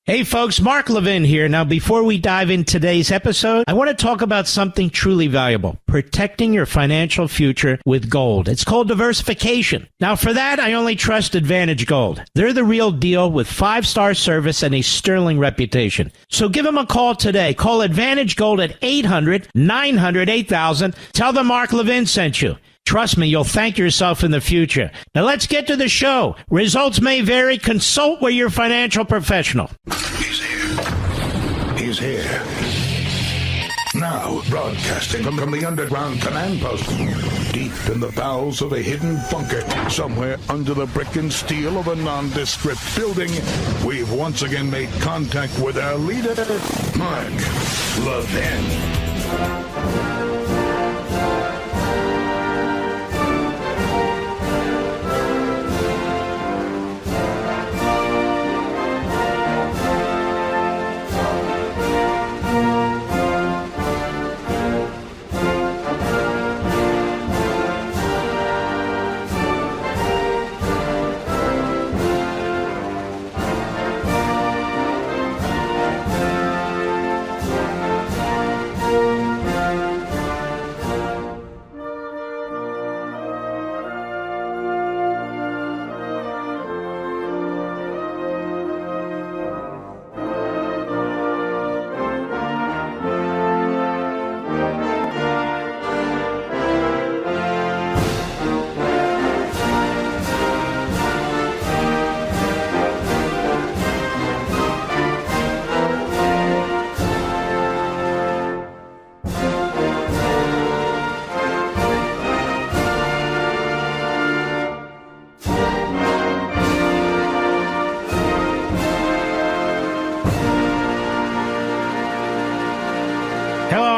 Hey folks, Mark Levin here. Now, before we dive into today's episode, I want to talk about something truly valuable, protecting your financial future with gold. It's called diversification. Now, for that, I only trust Advantage Gold. They're the real deal with 5-star service and a sterling reputation. So give them a call today. Call Advantage Gold at 800-900-8000. Tell them Mark Levin sent you. Trust me, you'll thank yourself in the future. Now let's get to the show. Results may vary. Consult with your financial professional. He's here. He's here. Now, broadcasting from the underground command post, deep in the bowels of a hidden bunker, somewhere under the brick and steel of a nondescript building, we've once again made contact with our leader, Mike Lawler.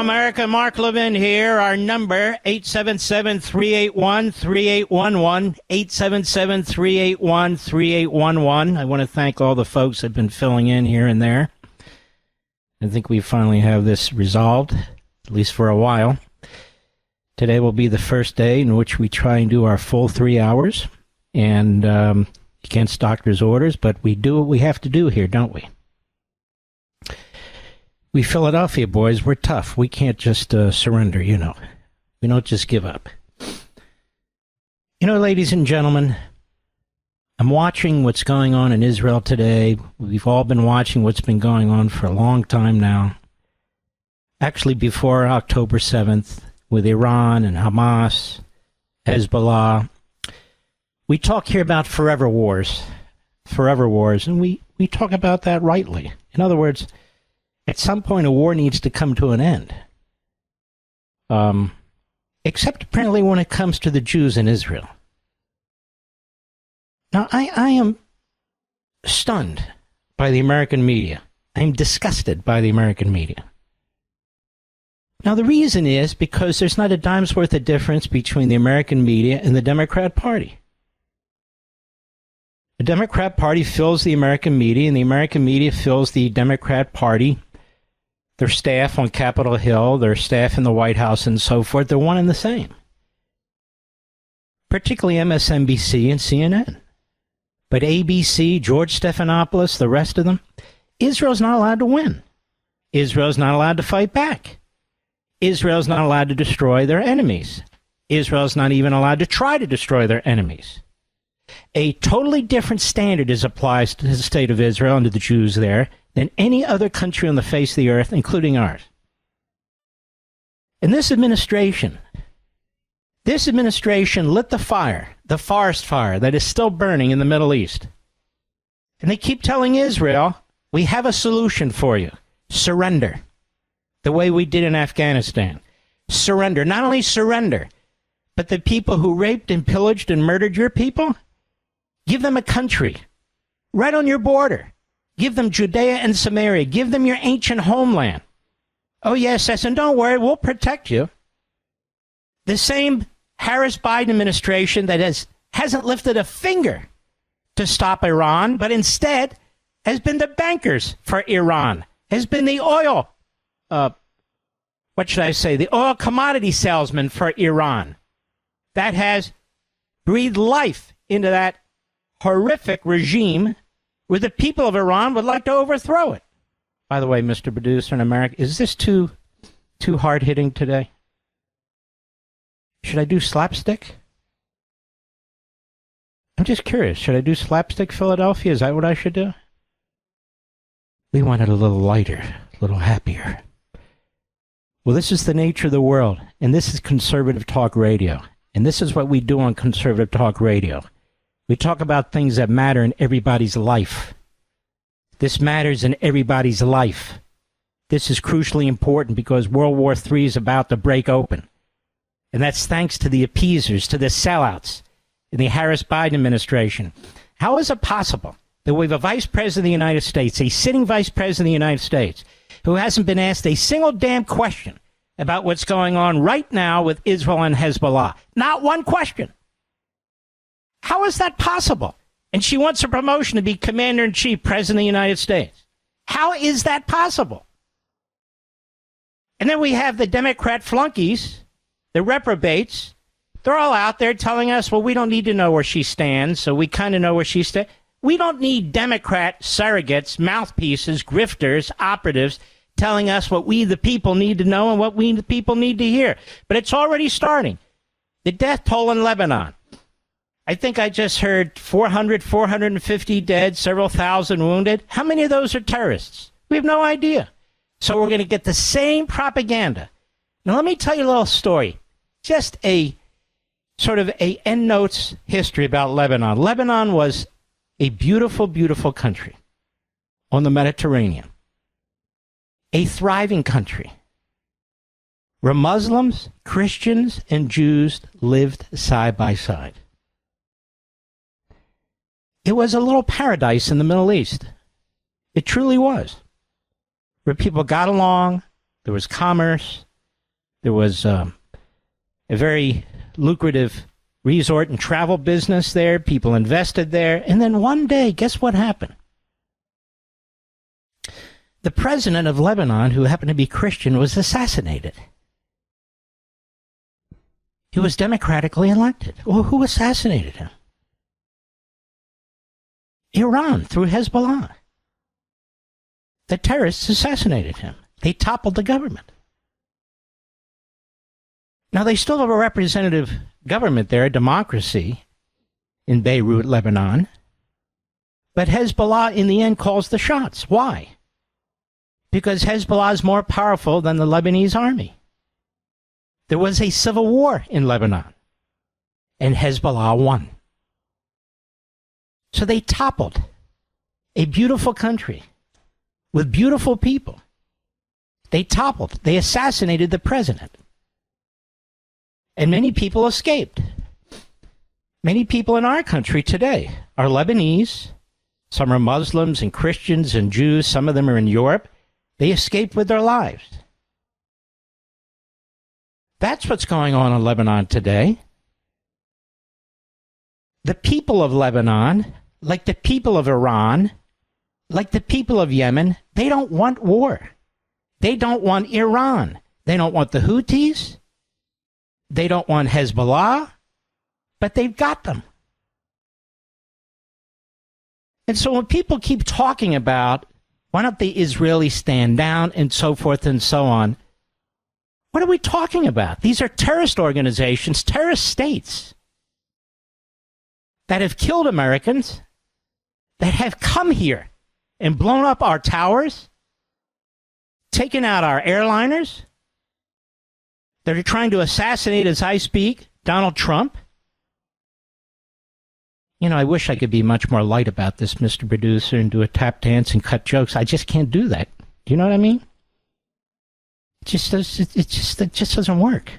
America, Mark Levin here. Our number, 877-381-3811, 877-381-3811. I want to thank all the folks that have been filling in here and there. I think we finally have this resolved, at least for a while. Today will be the first day in which we try and do our full 3 hours, and against doctor's orders, but we do what we have to do here, don't we? We Philadelphia boys, we're tough. We can't just surrender, you know. We don't just give up. You know, ladies and gentlemen, I'm watching what's going on in Israel today. We've all been watching what's been going on for a long time now. Actually, before October 7th, with Iran and Hamas, Hezbollah. We talk here about forever wars, and we talk about that rightly. In other words, at some point, a war needs to come to an end. Except apparently when it comes to the Jews in Israel. Now, I am stunned by the American media. I'm disgusted by the American media. Now, the reason is because there's not a dime's worth of difference between the American media and the Democrat Party. The Democrat Party fills the American media, and the American media fills the Democrat Party. Their staff on Capitol Hill, their staff in the White House, and so forth, they're one and the same. Particularly MSNBC and CNN. But ABC, George Stephanopoulos, the rest of them, Israel's not allowed to win. Israel's not allowed to fight back. Israel's not allowed to destroy their enemies. Israel's not even allowed to try to destroy their enemies. A totally different standard is applied to the state of Israel and to the Jews there than any other country on the face of the earth, including ours. And this administration lit the fire, the forest fire that is still burning in the Middle East. And they keep telling Israel, we have a solution for you. Surrender. The way we did in Afghanistan. Surrender. Not only surrender, but the people who raped and pillaged and murdered your people, give them a country right on your border. Give them Judea and Samaria. Give them your ancient homeland. Oh, yes, and don't worry, we'll protect you. The same Harris-Biden administration that hasn't lifted a finger to stop Iran, but instead has been the bankers for Iran, has been the oil, the oil commodity salesman for Iran. That has breathed life into that horrific regime where the people of Iran would like to overthrow it. By the way, Mr. Producer in America, is this too hard-hitting today? Should I do slapstick? I'm just curious. Should I do slapstick Philadelphia? Is that what I should do? We want it a little lighter, a little happier. Well, this is the nature of the world, and this is conservative talk radio. And this is what we do on conservative talk radio. We talk about things that matter in everybody's life. This matters in everybody's life. This is crucially important because World War III is about to break open. And that's thanks to the appeasers, to the sellouts in the Harris-Biden administration. How is it possible that we have a vice president of the United States, a sitting vice president of the United States, who hasn't been asked a single damn question about what's going on right now with Israel and Hezbollah? Not one question. How is that possible? And she wants a promotion to be commander-in-chief, president of the United States. How is that possible? And then we have the Democrat flunkies, the reprobates. They're all out there telling us, well, we don't need to know where she stands, so we kind of know where she stands. We don't need Democrat surrogates, mouthpieces, grifters, operatives telling us what we, the people, need to know and what we, the people, need to hear. But it's already starting. The death toll in Lebanon. I think I just heard 400, 450 dead, several thousand wounded. How many of those are terrorists? We have no idea. So we're going to get the same propaganda. Now, let me tell you a little story. Just a sort of a endnotes history about Lebanon. Lebanon was a beautiful, beautiful country on the Mediterranean. A thriving country where Muslims, Christians, and Jews lived side by side. It was a little paradise in the Middle East. It truly was. Where people got along, there was commerce, there was a very lucrative resort and travel business there. People invested there. And then one day, guess what happened? The president of Lebanon, who happened to be Christian, was assassinated. He was democratically elected. Well, who assassinated him? Iran, through Hezbollah. The terrorists assassinated him. They toppled the government. Now, they still have a representative government there, a democracy, in Beirut, Lebanon. But Hezbollah, in the end, calls the shots. Why? Because Hezbollah is more powerful than the Lebanese army. There was a civil war in Lebanon, and Hezbollah won. So they toppled a beautiful country with beautiful people. They toppled. They assassinated the president. And many people escaped. Many people in our country today are Lebanese. Some are Muslims and Christians and Jews. Some of them are in Europe. They escaped with their lives. That's what's going on in Lebanon today. The people of Lebanon, like the people of Iran, like the people of Yemen, they don't want war. They don't want Iran. They don't want the Houthis. They don't want Hezbollah. But they've got them. And so when people keep talking about, why don't the Israelis stand down and so forth and so on, what are we talking about? These are terrorist organizations, terrorist states that have killed Americans, that have come here and blown up our towers, taken out our airliners, that are trying to assassinate, as I speak, Donald Trump. You know, I wish I could be much more light about this, Mr. Producer, and do a tap dance and cut jokes. I just can't do that. Do you know what I mean? It just doesn't work.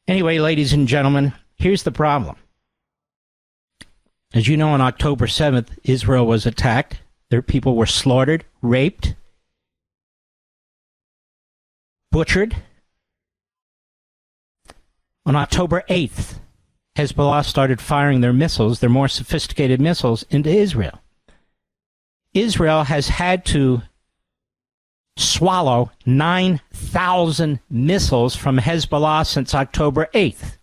Anyway, ladies and gentlemen, here's the problem. As you know, on October 7th, Israel was attacked. Their people were slaughtered, raped, butchered. On October 8th, Hezbollah started firing their missiles, their more sophisticated missiles, into Israel. Israel has had to swallow 9,000 missiles from Hezbollah since October 8th.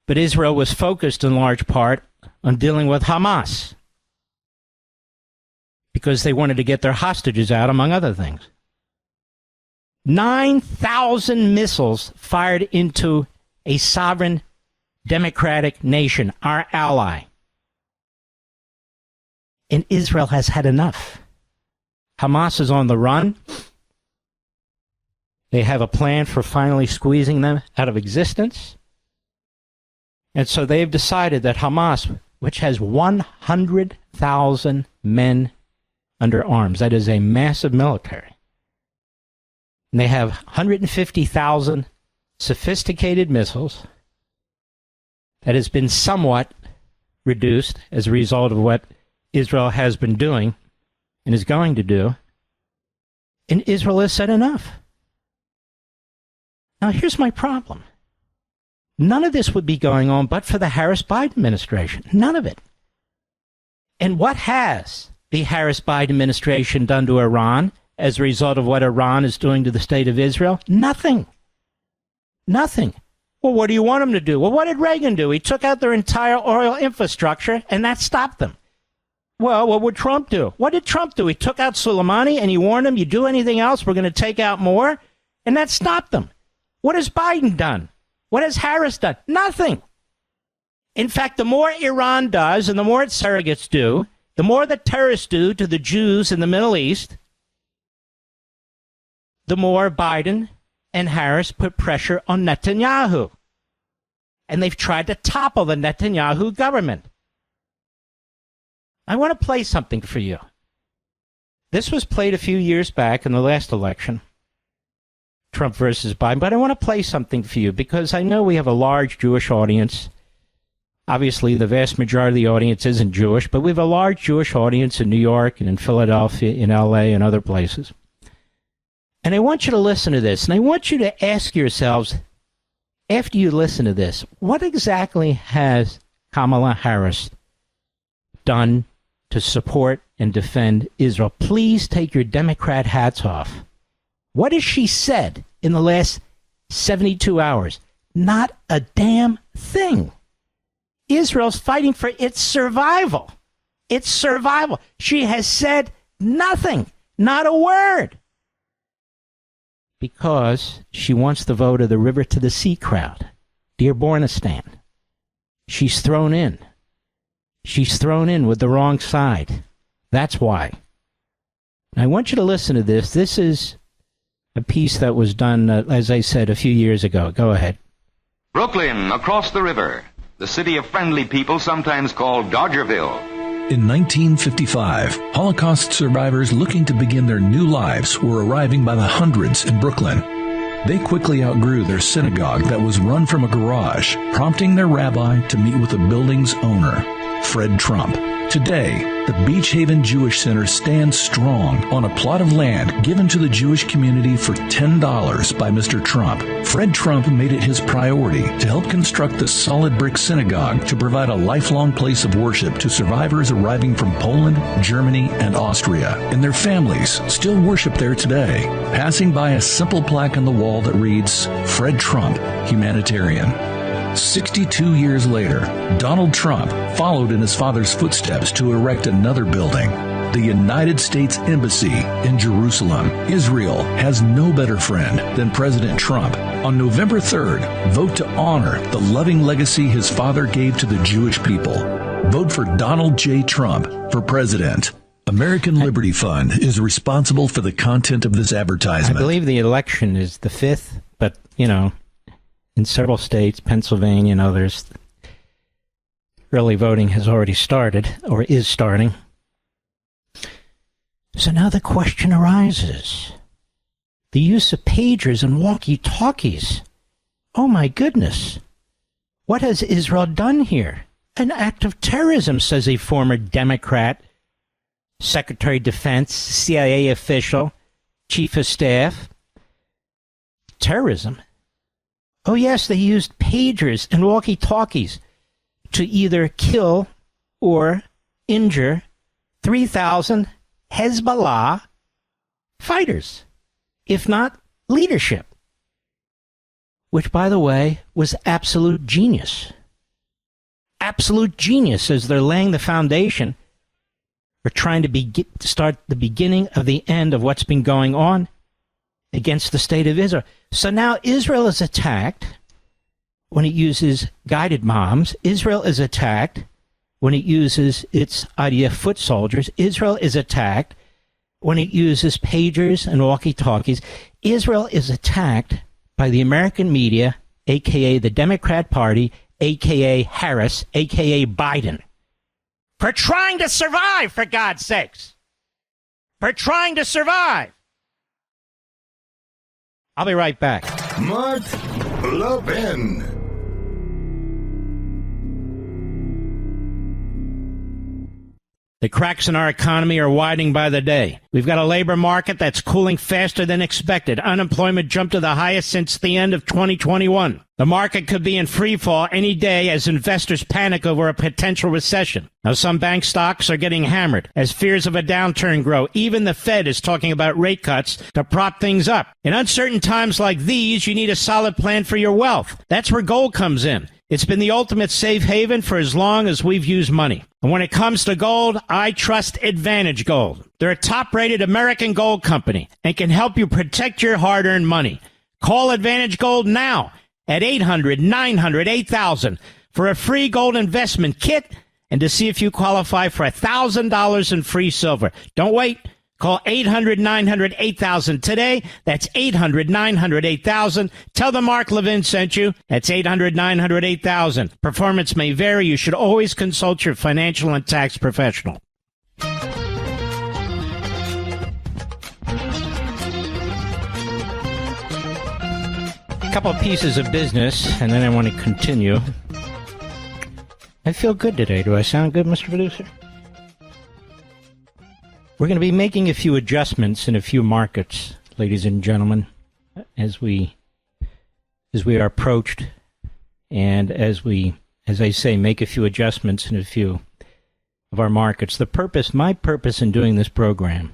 But Israel was focused in large part on dealing with Hamas because they wanted to get their hostages out, among other things. 9,000 missiles fired into a sovereign democratic nation, our ally. And Israel has had enough. Hamas is on the run. They have a plan for finally squeezing them out of existence. And so they've decided that Hamas, which has 100,000 men under arms, that is a massive military, and they have 150,000 sophisticated missiles, that has been somewhat reduced as a result of what Israel has been doing and is going to do. And Israel has said enough. Now, here's my problem. None of this would be going on but for the Harris-Biden administration. None of it. And what has the Harris-Biden administration done to Iran as a result of what Iran is doing to the state of Israel? Nothing. Nothing. Well, what do you want them to do? Well, what did Reagan do? He took out their entire oil infrastructure, and that stopped them. Well, what would Trump do? What did Trump do? He took out Soleimani, and he warned them, you do anything else, we're going to take out more, and that stopped them. What has Biden done? What has Harris done? Nothing. In fact, the more Iran does and the more its surrogates do, the more the terrorists do to the Jews in the Middle East, the more Biden and Harris put pressure on Netanyahu. And they've tried to topple the Netanyahu government. I want to play something for you. This was played a few years back in the last election, Trump versus Biden, but I want to play something for you because I know we have a large Jewish audience. Obviously, the vast majority of the audience isn't Jewish, but we have a large Jewish audience in New York and in Philadelphia, in L.A. and other places. And I want you to listen to this, and I want you to ask yourselves, after you listen to this, what exactly has Kamala Harris done to support and defend Israel? Please take your Democrat hats off. What has she said in the last 72 hours? Not a damn thing. Israel's fighting for its survival. Its survival. She has said nothing, not a word, because she wants the vote of the river to the sea crowd. Dear Bornistan, she's thrown in. She's thrown in with the wrong side. That's why. I want you to listen to this. This is a piece that was done, as I said, a few years ago. Go ahead. Brooklyn, across the river. The city of friendly people, sometimes called Dodgerville. In 1955, Holocaust survivors looking to begin their new lives were arriving by the hundreds in Brooklyn. They quickly outgrew their synagogue that was run from a garage, prompting their rabbi to meet with the building's owner, Fred Trump. Today, the Beach Haven Jewish Center stands strong on a plot of land given to the Jewish community for $10 by Mr. Trump. Fred Trump made it his priority to help construct the solid brick synagogue to provide a lifelong place of worship to survivors arriving from Poland, Germany, and Austria. And their families still worship there today, passing by a simple plaque on the wall that reads, Fred Trump, Humanitarian. 62 years later, Donald Trump followed in his father's footsteps to erect another building, the United States Embassy in Jerusalem. Israel has no better friend than President Trump. On November 3rd, vote to honor the loving legacy his father gave to the Jewish people. Vote for Donald J. Trump for president. American Liberty Fund is responsible for the content of this advertisement. I believe the election is the 5th, but, you know, in several states, Pennsylvania and others, early voting has already started, or is starting. So now the question arises. The use of pagers and walkie-talkies. Oh my goodness. What has Israel done here? An act of terrorism, says a former Democrat, Secretary of Defense, CIA official, Chief of Staff. Terrorism? Oh, yes, they used pagers and walkie-talkies to either kill or injure 3,000 Hezbollah fighters, if not leadership, which, by the way, was absolute genius. absolute genius as they're laying the foundation for trying to start the beginning of the end of what's been going on against the state of Israel. So now Israel is attacked when it uses guided bombs. Israel is attacked when it uses its IDF foot soldiers. Israel is attacked when it uses pagers and walkie-talkies. Israel is attacked by the American media, a.k.a. the Democrat Party, a.k.a. Harris, a.k.a. Biden, for trying to survive, for God's sakes. For trying to survive. I'll be right back. Mark Levin. The cracks in our economy are widening by the day. We've got a labor market that's cooling faster than expected. Unemployment jumped to the highest since the end of 2021. The market could be in free fall any day as investors panic over a potential recession. Now, some bank stocks are getting hammered as fears of a downturn grow. Even the Fed is talking about rate cuts to prop things up. In uncertain times like these, you need a solid plan for your wealth. That's where gold comes in. It's been the ultimate safe haven for as long as we've used money. And when it comes to gold, I trust Advantage Gold. They're a top-rated American gold company and can help you protect your hard-earned money. Call Advantage Gold now at 800-900-8000 for a free gold investment kit and to see if you qualify for $1,000 in free silver. Don't wait. Call 800-900-8000 today. That's 800-900-8000. Tell them Mark Levin sent you. That's 800-900-8000. Performance may vary. You should always consult your financial and tax professional. A couple of pieces of business, and then I want to continue. I feel good today. Do I sound good, Mr. Producer? We're going to be making a few adjustments in a few markets, ladies and gentlemen, as we are approached, and as I say, make a few adjustments in a few of our markets. My purpose in doing this program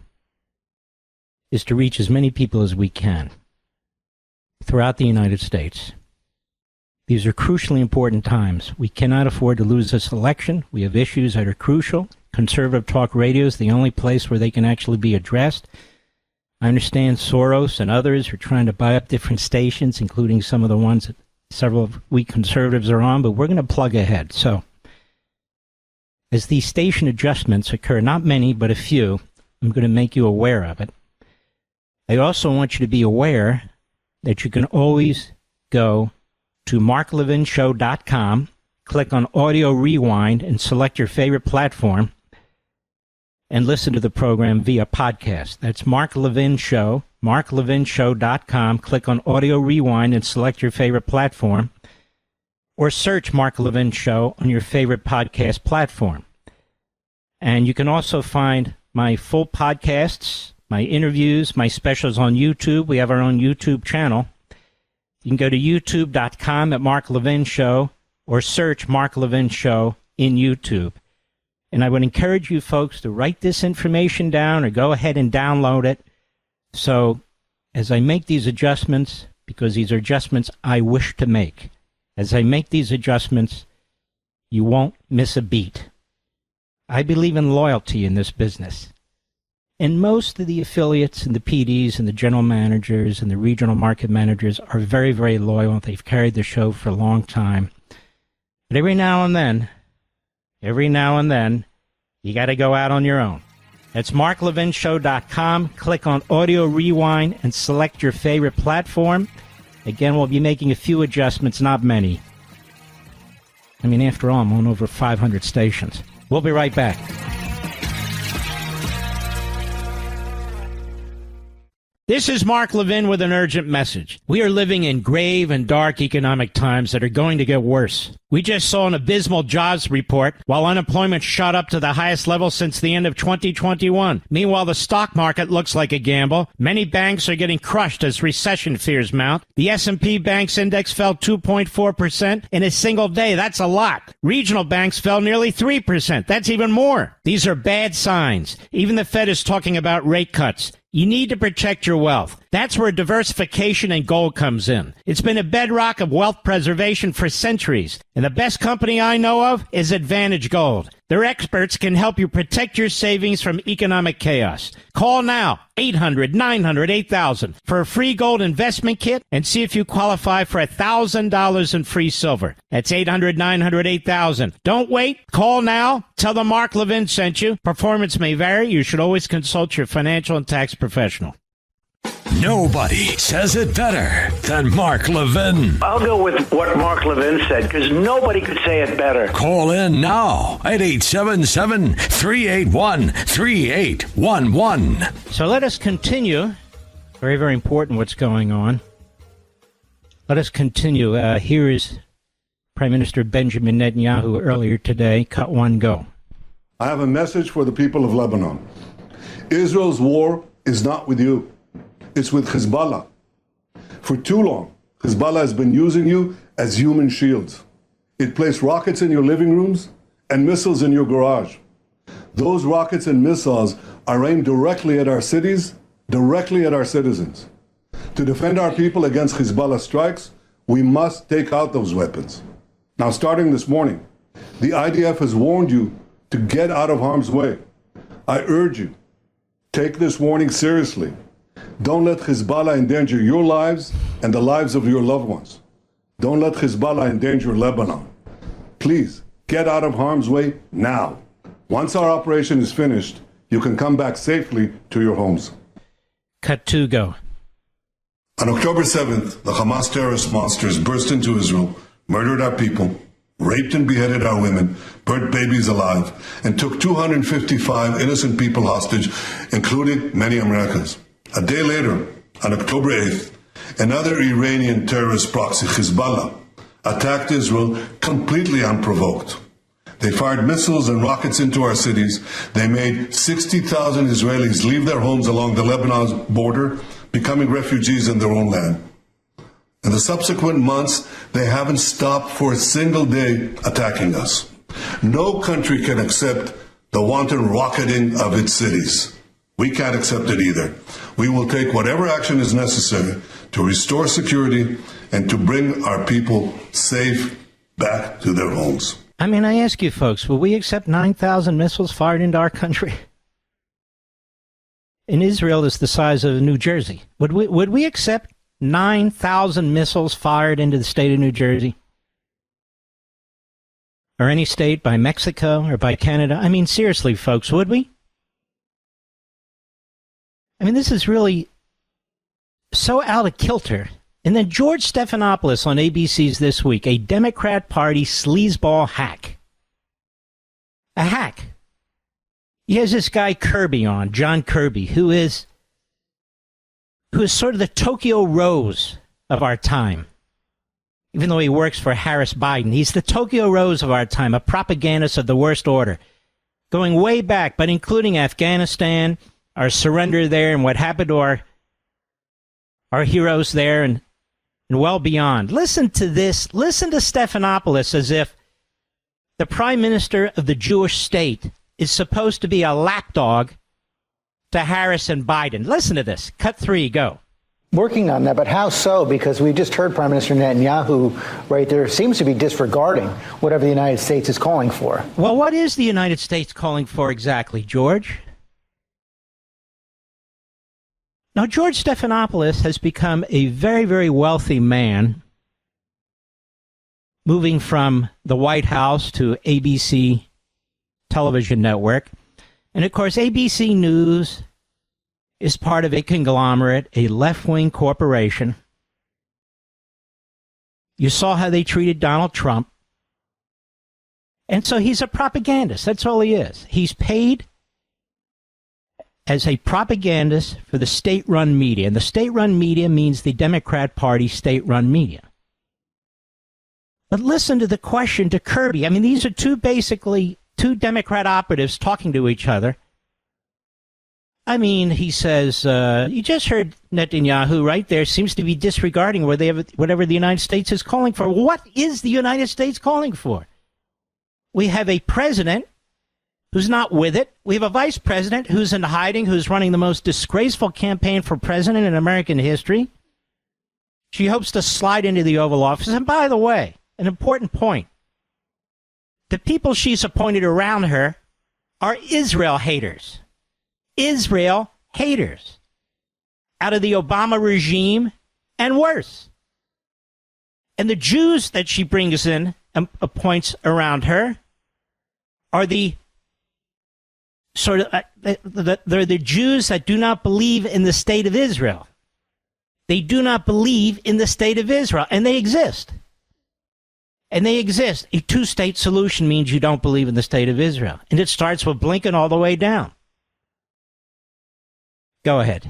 is to reach as many people as we can throughout the United States. These are crucially important times. We cannot afford to lose this election. We have issues that are crucial. Conservative talk radio is the only place where they can actually be addressed. I understand Soros and others are trying to buy up different stations, including some of the ones that several of we conservatives are on, but we're going to plug ahead. So, as these station adjustments occur, not many, but a few, I'm going to make you aware of it. I also want you to be aware that you can always go to marklevinshow.com, click on Audio Rewind, and select your favorite platform, and listen to the program via podcast. That's Mark Levin Show, marklevinshow.com. Click on Audio Rewind and select your favorite platform, or search Mark Levin Show on your favorite podcast platform. And you can also find my full podcasts, my interviews, my specials on YouTube. We have our own YouTube channel. You can go to youtube.com at Mark Levin Show, or search Mark Levin Show in YouTube. And I would encourage you folks to write this information down or go ahead and download it. So as I make these adjustments, because these are adjustments I wish to make, as I make these adjustments, you won't miss a beat. I believe in loyalty in this business. And most of the affiliates and the PDs and the general managers and the regional market managers are very, very loyal. They've carried the show for a long time. But every now and then, you got to go out on your own. That's marklevinshow.com. Click on Audio Rewind and select your favorite platform. Again, we'll be making a few adjustments, not many. I mean, after all, I'm on over 500 stations. We'll be right back. This is Mark Levin with an urgent message. We are living in grave and dark economic times that are going to get worse. We just saw an abysmal jobs report while unemployment shot up to the highest level since the end of 2021. Meanwhile, the stock market looks like a gamble. Many banks are getting crushed as recession fears mount. The S&P Banks Index fell 2.4% in a single day. That's a lot. Regional banks fell nearly 3%. That's even more. These are bad signs. Even the Fed is talking about rate cuts. You need to protect your wealth. That's where diversification and gold comes in. It's been a bedrock of wealth preservation for centuries. And the best company I know of is Advantage Gold. Their experts can help you protect your savings from economic chaos. Call now, 800-900-8000 for a free gold investment kit and see if you qualify for $1,000 in free silver. That's 800-900-8000. Don't wait. Call now. Tell them Mark Levin sent you. Performance may vary. You should always consult your financial and tax professional. Nobody says it better than Mark Levin. I'll go with what Mark Levin said, because nobody could say it better. Call in now at 877-381-3811. So let us continue. Very, very important what's going on. Let us continue. Here is Prime Minister Benjamin Netanyahu earlier today. Cut one, go. I have a message for the people of Lebanon. Israel's war is not with you. It's with Hezbollah. For too long, Hezbollah has been using you as human shields. It placed rockets in your living rooms and missiles in your garage. Those rockets and missiles are aimed directly at our cities, directly at our citizens. To defend our people against Hezbollah strikes, we must take out those weapons. Now, starting this morning, the IDF has warned you to get out of harm's way. I urge you, take this warning seriously. Don't let Hezbollah endanger your lives and the lives of your loved ones. Don't let Hezbollah endanger Lebanon. Please, get out of harm's way now. Once our operation is finished, you can come back safely to your homes. Cut two, go. On October 7th, the Hamas terrorist monsters burst into Israel, murdered our people, raped and beheaded our women, burnt babies alive, and took 255 innocent people hostage, including many Americans. A day later, on October 8th, another Iranian terrorist proxy, Hezbollah, attacked Israel completely unprovoked. They fired missiles and rockets into our cities. They made 60,000 Israelis leave their homes along the Lebanon border, becoming refugees in their own land. In the subsequent months, they haven't stopped for a single day attacking us. No country can accept the wanton rocketing of its cities. We can't accept it either. We will take whatever action is necessary to restore security and to bring our people safe back to their homes. I mean, I ask you folks, will we accept 9,000 missiles fired into our country? And Israel is the size of New Jersey. Would we accept 9,000 missiles fired into the state of New Jersey? Or any state by Mexico or by Canada? I mean, seriously, folks, would we? I mean, this is really so out of kilter. And then George Stephanopoulos on ABC's This Week, a Democrat Party sleazeball hack. A hack. He has this guy Kirby on, John Kirby, who is sort of the Tokyo Rose of our time. Even though he works for Harris Biden, he's the Tokyo Rose of our time, a propagandist of the worst order. Going way back, but including Afghanistan, our surrender there, and what happened to our heroes there, and well beyond. Listen to this. Listen to Stephanopoulos as if the prime minister of the Jewish state is supposed to be a lapdog to Harris and Biden. Listen to this. Cut three, go. Working on that, but how so? Because we just heard Prime Minister Netanyahu right there seems to be disregarding whatever the United States is calling for. Well, what is the United States calling for exactly, George? Now, George Stephanopoulos has become a very, very wealthy man, moving from the White House to ABC television network. And, of course, ABC News is part of a conglomerate, a left-wing corporation. You saw how they treated Donald Trump. And so he's a propagandist. That's all he is. He's paid as a propagandist for the state-run media. And the state-run media means the Democrat Party state-run media. But listen to the question to Kirby. I mean, these are two Democrat operatives talking to each other. I mean, he says, you just heard Netanyahu right there seems to be disregarding whatever the United States is calling for. What is the United States calling for? We have a president who's not with it. We have a vice president who's in hiding, who's running the most disgraceful campaign for president in American history. She hopes to slide into the Oval Office. And by the way, an important point. The people she's appointed around her are Israel haters. Israel haters. Out of the Obama regime and worse. And the Jews that she brings in and appoints around her are the sort of, they're the Jews that do not believe in the state of Israel. They do not believe in the state of Israel, and they exist. And they exist. A two-state solution means you don't believe in the state of Israel. And it starts with Blinken all the way down. Go ahead.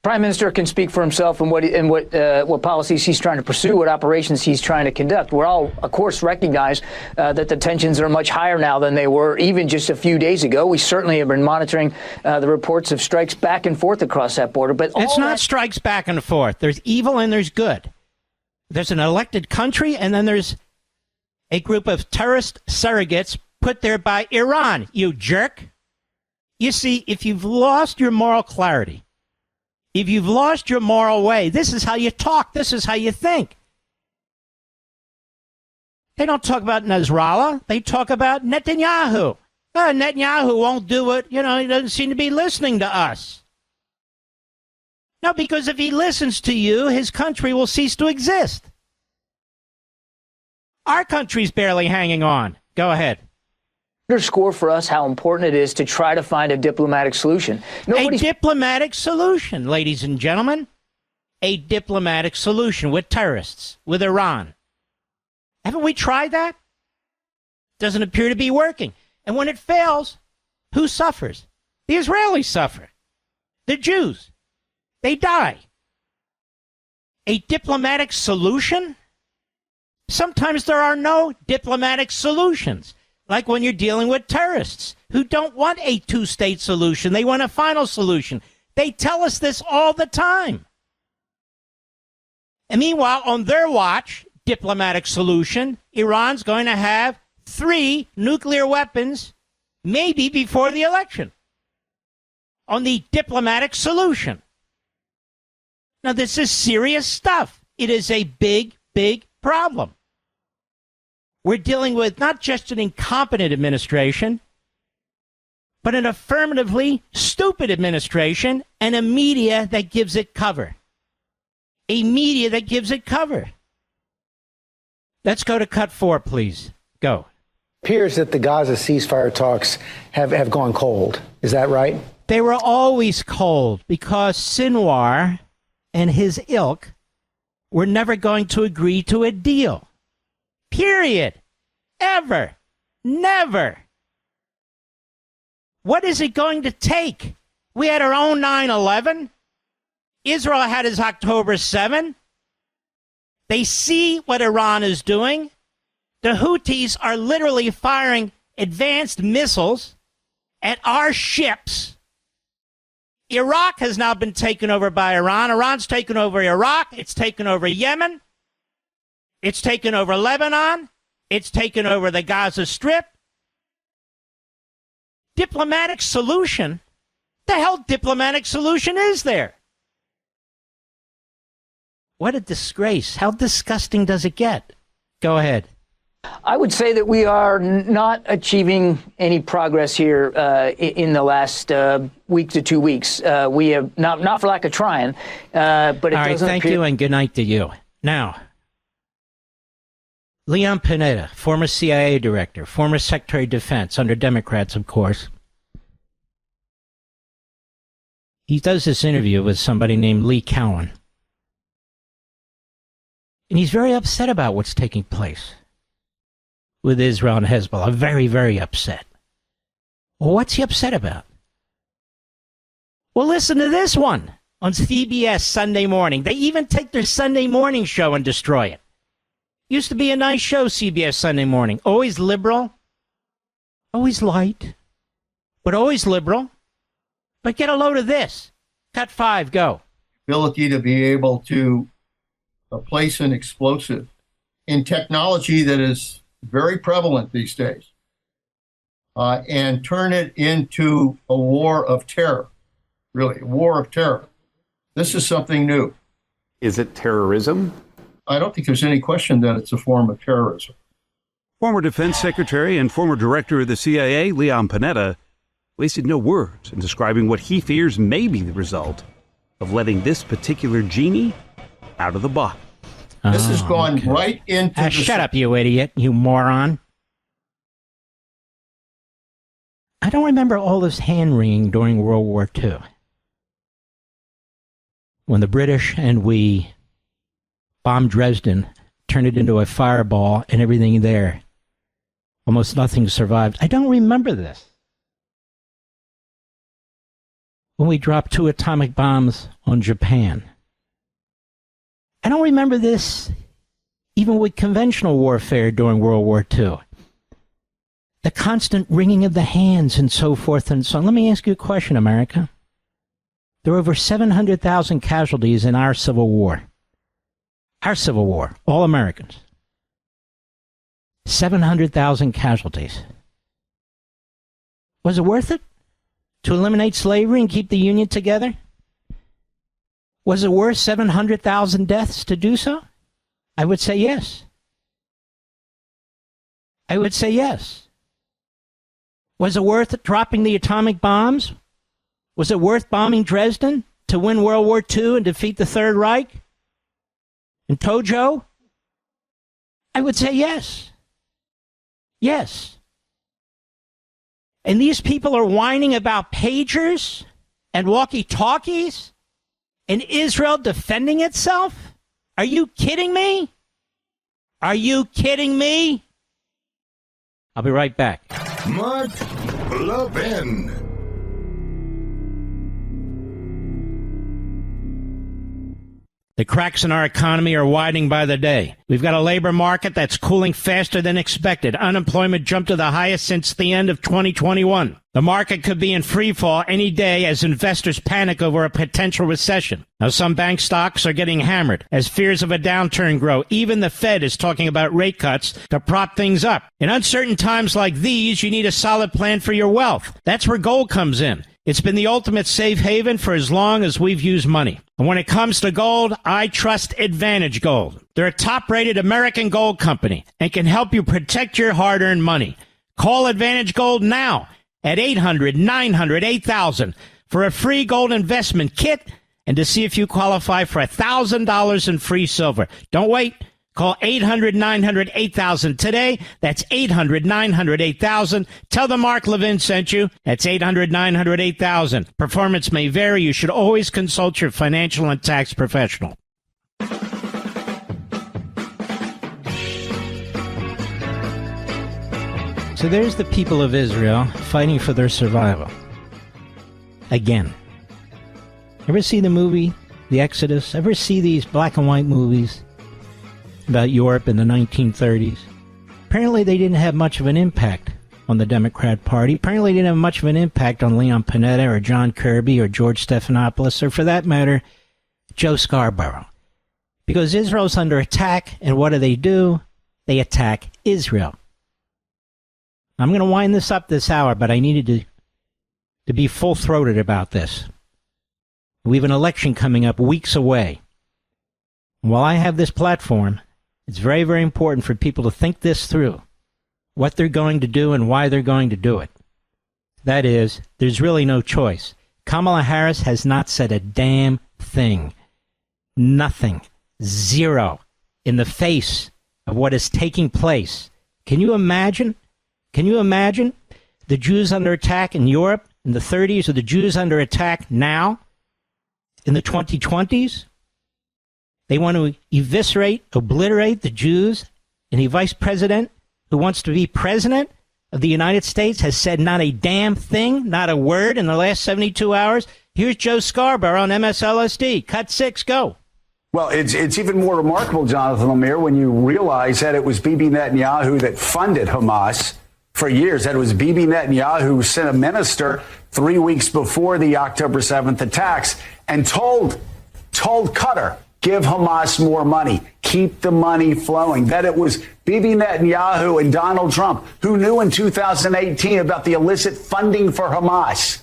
Prime Minister can speak for himself and what policies he's trying to pursue, what operations he's trying to conduct. We're all, of course, recognize that the tensions are much higher now than they were even just a few days ago. We certainly have been monitoring the reports of strikes back and forth across that border. But it's not strikes back and forth. There's evil and there's good. There's an elected country, and then there's a group of terrorist surrogates put there by Iran, you jerk. You see, if you've lost your moral clarity, if you've lost your moral way, this is how you talk. This is how you think. They don't talk about Nasrallah. They talk about Netanyahu. Netanyahu won't do it. You know, he doesn't seem to be listening to us. No, because if he listens to you, his country will cease to exist. Our country's barely hanging on. Go ahead. Underscore for us how important it is to try to find a diplomatic solution. A diplomatic solution, ladies and gentlemen. A diplomatic solution with terrorists, with Iran. Haven't we tried that? Doesn't appear to be working. And when it fails, who suffers? The Israelis suffer. The Jews. They die. A diplomatic solution? Sometimes there are no diplomatic solutions. Like when you're dealing with terrorists who don't want a two-state solution. They want a final solution. They tell us this all the time. And meanwhile, on their watch, diplomatic solution, Iran's going to have 3 nuclear weapons, maybe before the election. On the diplomatic solution. Now, this is serious stuff. It is a big, big problem. We're dealing with not just an incompetent administration, but an affirmatively stupid administration and a media that gives it cover. A media that gives it cover. Let's go to cut 4, please. Go. It appears that the Gaza ceasefire talks have gone cold. Is that right? They were always cold because Sinwar and his ilk were never going to agree to a deal. Period. Ever. Never. What is it going to take? We had our own 9/11. Israel had his October 7. They see what Iran is doing. The Houthis are literally firing advanced missiles at our ships. Iraq has now been taken over by Iran. Iran's taken over Iraq. It's taken over Yemen. It's taken over Lebanon. It's taken over the Gaza Strip. Diplomatic solution? The hell diplomatic solution is there? What a disgrace. How disgusting does it get? Go ahead. I would say that we are not achieving any progress here in the last week to 2 weeks. We have not for lack of trying, but it all right, doesn't thank you, and good night to you. Now, Leon Panetta, former CIA director, former Secretary of Defense under Democrats, of course. He does this interview with somebody named Lee Cowan. And he's very upset about what's taking place with Israel and Hezbollah. Very, very upset. Well, what's he upset about? Well, listen to this one on CBS Sunday morning. They even take their Sunday morning show and destroy it. Used to be a nice show, CBS Sunday morning. Always liberal. Always light. But always liberal. But get a load of this. Cut 5, go. Ability to be able to place an explosive in technology that is very prevalent these days. and turn it into a war of terror. Really, a war of terror. This is something new. Is it terrorism? I don't think there's any question that it's a form of terrorism. Former Defense Secretary and former Director of the CIA, Leon Panetta, wasted no words in describing what he fears may be the result of letting this particular genie out of the bottle. This has gone right into shut up, you idiot, you moron. I don't remember all this hand-wringing during World War II. When the British and we bombed Dresden, turned it into a fireball and everything there. Almost nothing survived. I don't remember this. When we dropped 2 atomic bombs on Japan. I don't remember this even with conventional warfare during World War II. The constant wringing of the hands and so forth and so on. Let me ask you a question, America. There were over 700,000 casualties in our Civil War. Our Civil War, all Americans. 700,000 casualties. Was it worth it to eliminate slavery and keep the Union together? Was it worth 700,000 deaths to do so? I would say yes. I would say yes. Was it worth dropping the atomic bombs? Was it worth bombing Dresden to win World War II and defeat the Third Reich? And Tojo? I would say yes. Yes. And these people are whining about pagers and walkie-talkies and Israel defending itself? Are you kidding me? Are you kidding me? I'll be right back. Mark Levin. The cracks in our economy are widening by the day. We've got a labor market that's cooling faster than expected. Unemployment jumped to the highest since the end of 2021. The market could be in free fall any day as investors panic over a potential recession. Now, some bank stocks are getting hammered as fears of a downturn grow. Even the Fed is talking about rate cuts to prop things up. In uncertain times like these, you need a solid plan for your wealth. That's where gold comes in. It's been the ultimate safe haven for as long as we've used money. And when it comes to gold, I trust Advantage Gold. They're a top-rated American gold company and can help you protect your hard-earned money. Call Advantage Gold now at 800-900-8000 for a free gold investment kit and to see if you qualify for $1,000 in free silver. Don't wait. Call 800-900-8000 today. That's 800-900-8000. Tell them Mark Levin sent you. That's 800-900-8000. Performance may vary. You should always consult your financial and tax professional. So there's the people of Israel fighting for their survival. Again. Ever see the movie The Exodus? Ever see these black and white movies about Europe in the 1930s? Apparently they didn't have much of an impact on the Democrat Party. Apparently they didn't have much of an impact on Leon Panetta or John Kirby or George Stephanopoulos or, for that matter, Joe Scarborough. Because Israel's under attack, and what do? They attack Israel. I'm going to wind this up this hour, but I needed to be full-throated about this. We have an election coming up weeks away. While I have this platform, it's very, very important for people to think this through, what they're going to do and why they're going to do it. That is, there's really no choice. Kamala Harris has not said a damn thing. Nothing. Zero. In the face of what is taking place. Can you imagine? Can you imagine the Jews under attack in Europe in the 30s or the Jews under attack now in the 2020s? They want to eviscerate, obliterate the Jews, and a vice president who wants to be president of the United States has said not a damn thing, not a word in the last 72 hours. Here's Joe Scarborough on MSLSD. Cut 6, go. Well, it's even more remarkable, Jonathan Lemire, when you realize that it was Bibi Netanyahu that funded Hamas for years. That it was Bibi Netanyahu who sent a minister 3 weeks before the October 7th attacks and told Qatar give Hamas more money, keep the money flowing, that it was Bibi Netanyahu and Donald Trump who knew in 2018 about the illicit funding for Hamas.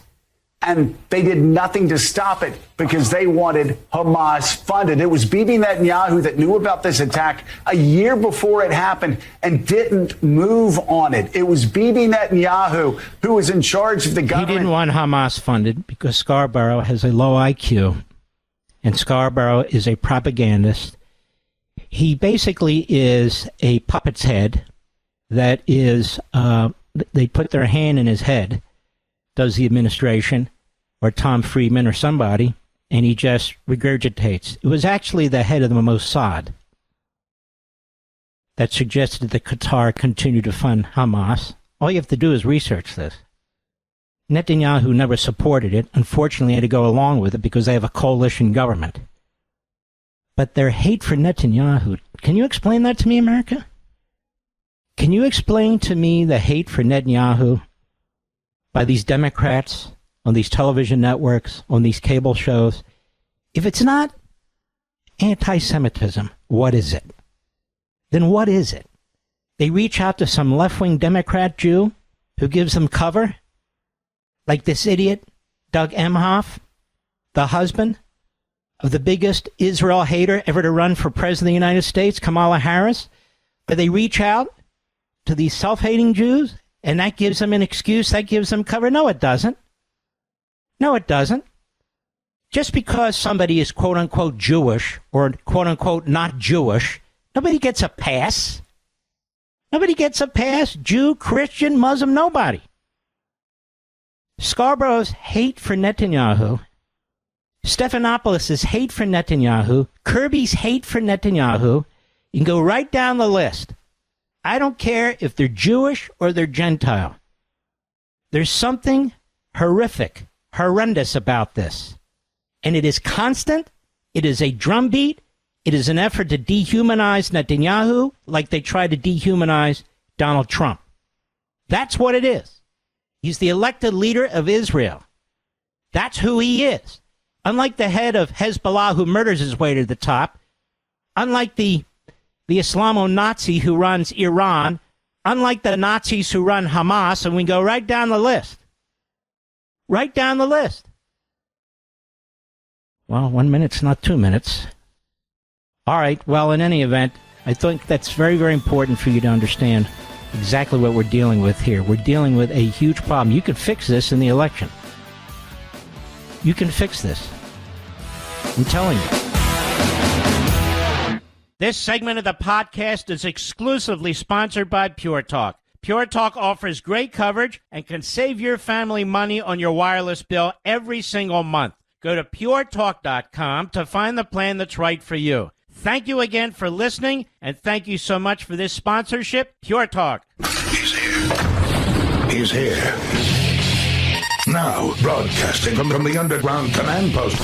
And they did nothing to stop it because they wanted Hamas funded. It was Bibi Netanyahu that knew about this attack a year before it happened and didn't move on it. It was Bibi Netanyahu who was in charge of the government. He didn't want Hamas funded because Scarborough has a low IQ, and Scarborough is a propagandist. He basically is a puppet's head that is, they put their hand in his head, does the administration, or Tom Friedman or somebody, and he just regurgitates. It was actually the head of the Mossad that suggested that Qatar continue to fund Hamas. All you have to do is research this. Netanyahu never supported it. Unfortunately, had to go along with it because they have a coalition government. But their hate for Netanyahu, can you explain that to me, America? Can you explain to me the hate for Netanyahu by these Democrats on these television networks, on these cable shows? If it's not anti-Semitism, what is it? Then what is it? They reach out to some left-wing Democrat Jew who gives them cover, like this idiot, Doug Emhoff, the husband of the biggest Israel hater ever to run for president of the United States, Kamala Harris. But they reach out to these self-hating Jews, and that gives them an excuse, that gives them cover. No, it doesn't. No, it doesn't. Just because somebody is quote-unquote Jewish or quote-unquote not Jewish, nobody gets a pass. Nobody gets a pass. Jew, Christian, Muslim, nobody. Scarborough's hate for Netanyahu, Stephanopoulos' hate for Netanyahu, Kirby's hate for Netanyahu, you can go right down the list. I don't care if they're Jewish or they're Gentile. There's something horrific, horrendous about this. And it is constant. It is a drumbeat. It is an effort to dehumanize Netanyahu like they tried to dehumanize Donald Trump. That's what it is. He's the elected leader of Israel. That's who he is. Unlike the head of Hezbollah who murders his way to the top, unlike the Islamo-Nazi who runs Iran, unlike the Nazis who run Hamas, and we go right down the list. Right down the list. Well, 1 minute's not 2 minutes. All right, well, in any event, I think that's very, very important for you to understand exactly what we're dealing with here. We're dealing with a huge problem. You can fix this in the election. You can fix this. I'm telling you. This segment of the podcast is exclusively sponsored by Pure Talk. Pure Talk offers great coverage and can save your family money on your wireless bill every single month. Go to puretalk.com to find the plan that's right for you. Thank you again for listening, and thank you so much for this sponsorship, Pure Talk. He's here. He's here. Now, broadcasting from the underground command post,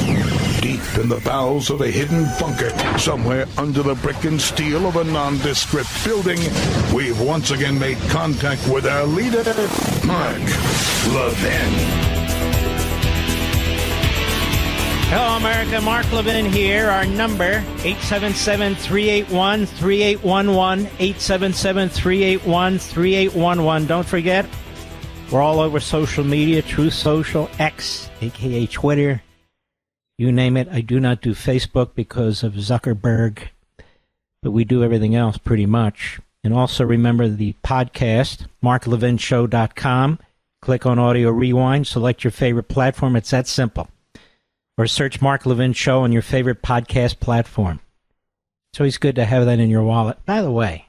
deep in the bowels of a hidden bunker, somewhere under the brick and steel of a nondescript building, we've once again made contact with our leader, Mark Levin. Hello, America. Mark Levin here. Our number, 877-381-3811, 877-381-3811. Don't forget, we're all over social media, Truth Social, X, a.k.a. Twitter. You name it. I do not do Facebook because of Zuckerberg, but we do everything else pretty much. And also remember the podcast, marklevinshow.com. Click on Audio Rewind. Select your favorite platform. It's that simple. Or search Mark Levin Show on your favorite podcast platform. It's always good to have that in your wallet. By the way,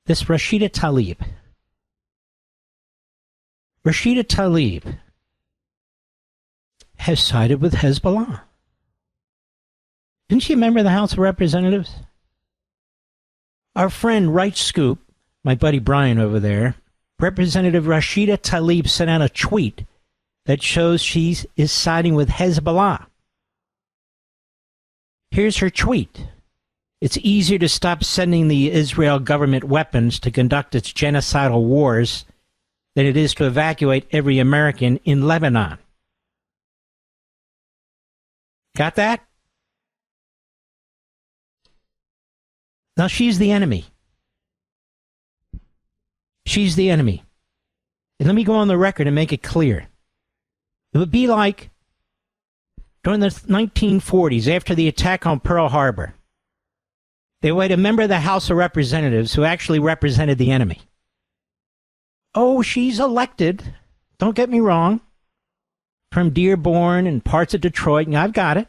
this Rashida Talib has sided with Hezbollah. Didn't she member of the House of Representatives? Our friend Right Scoop, my buddy Brian over there, Representative Rashida Talib sent out a tweet that shows she is siding with Hezbollah. Here's her tweet. It's easier to stop sending the Israel government weapons to conduct its genocidal wars than it is to evacuate every American in Lebanon. Got that? Now, she's the enemy. She's the enemy. And let me go on the record and make it clear. It would be like during the 1940s, after the attack on Pearl Harbor, they had a member of the House of Representatives who actually represented the enemy. Oh, she's elected, don't get me wrong, from Dearborn and parts of Detroit, and I've got it.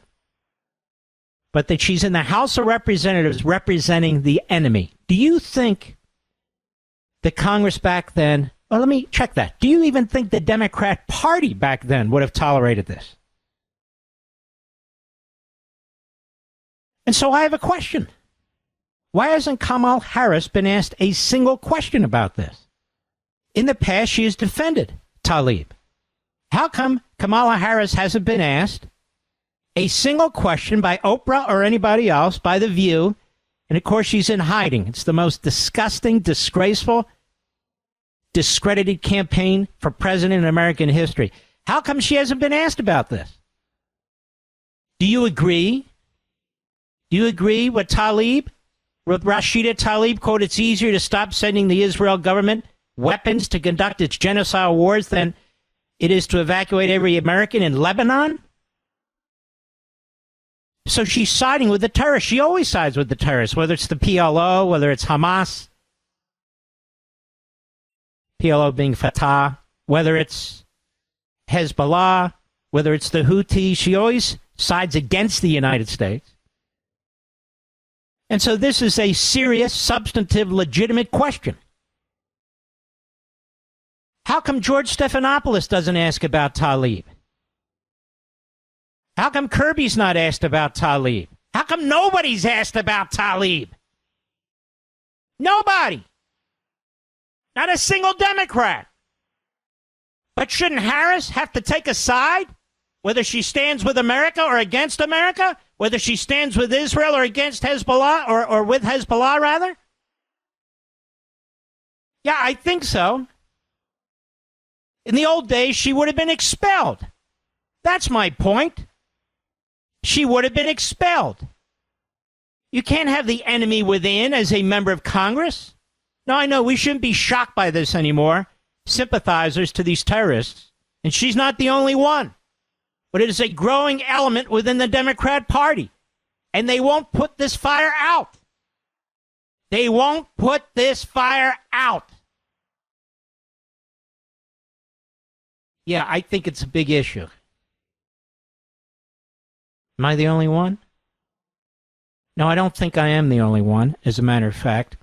But that she's in the House of Representatives representing the enemy. Do you think the Congress back then, well, let me check that. Do you even think the Democrat Party back then would have tolerated this? And so I have a question. Why hasn't Kamala Harris been asked a single question about this? In the past, she has defended Talib. How come Kamala Harris hasn't been asked a single question by Oprah or anybody else, by The View? And of course, she's in hiding. It's the most disgusting, disgraceful, discredited campaign for president in American history. How come she hasn't been asked about this? Do you agree? Do you agree with Talib? With Rashida Talib, quote, it's easier to stop sending the Israel government weapons to conduct its genocidal wars than it is to evacuate every American in Lebanon? So she's siding with the terrorists. She always sides with the terrorists, whether it's the PLO, whether it's Hamas, PLO being Fatah, whether it's Hezbollah, whether it's the Houthis. She always sides against the United States. And so this is a serious, substantive, legitimate question. How come George Stephanopoulos doesn't ask about Talib? How come Kirby's not asked about Talib? How come nobody's asked about Talib? Nobody. Not a single Democrat. But shouldn't Harris have to take a side? Whether she stands with America or against America? Whether she stands with Israel or against Hezbollah, or with Hezbollah, rather? Yeah, I think so. In the old days, she would have been expelled. That's my point. She would have been expelled. You can't have the enemy within as a member of Congress. No, I know we shouldn't be shocked by this anymore. Sympathizers to these terrorists. And she's not the only one. But it is a growing element within the Democrat Party. And they won't put this fire out. They won't put this fire out. Yeah, I think it's a big issue. Am I the only one? No, I don't think I am the only one, as a matter of fact.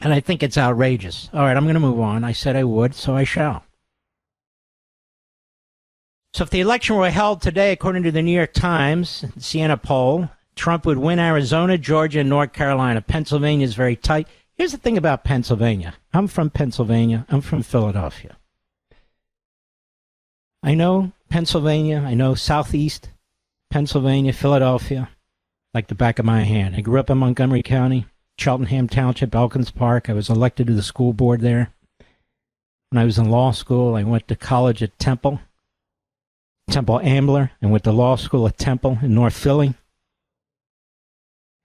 And I think it's outrageous. All right, I'm going to move on. I said I would, so I shall. So if the election were held today, according to the New York Times, Siena poll, Trump would win Arizona, Georgia, and North Carolina. Pennsylvania is very tight. Here's the thing about Pennsylvania. I'm from Pennsylvania. I'm from Philadelphia. I know Pennsylvania. I know Southeast Pennsylvania, Philadelphia, like the back of my hand. I grew up in Montgomery County, Cheltenham Township, Elkins Park. I was elected to the school board there. When I was in law school, I went to college at Temple Ambler, and went to law school at Temple in North Philly.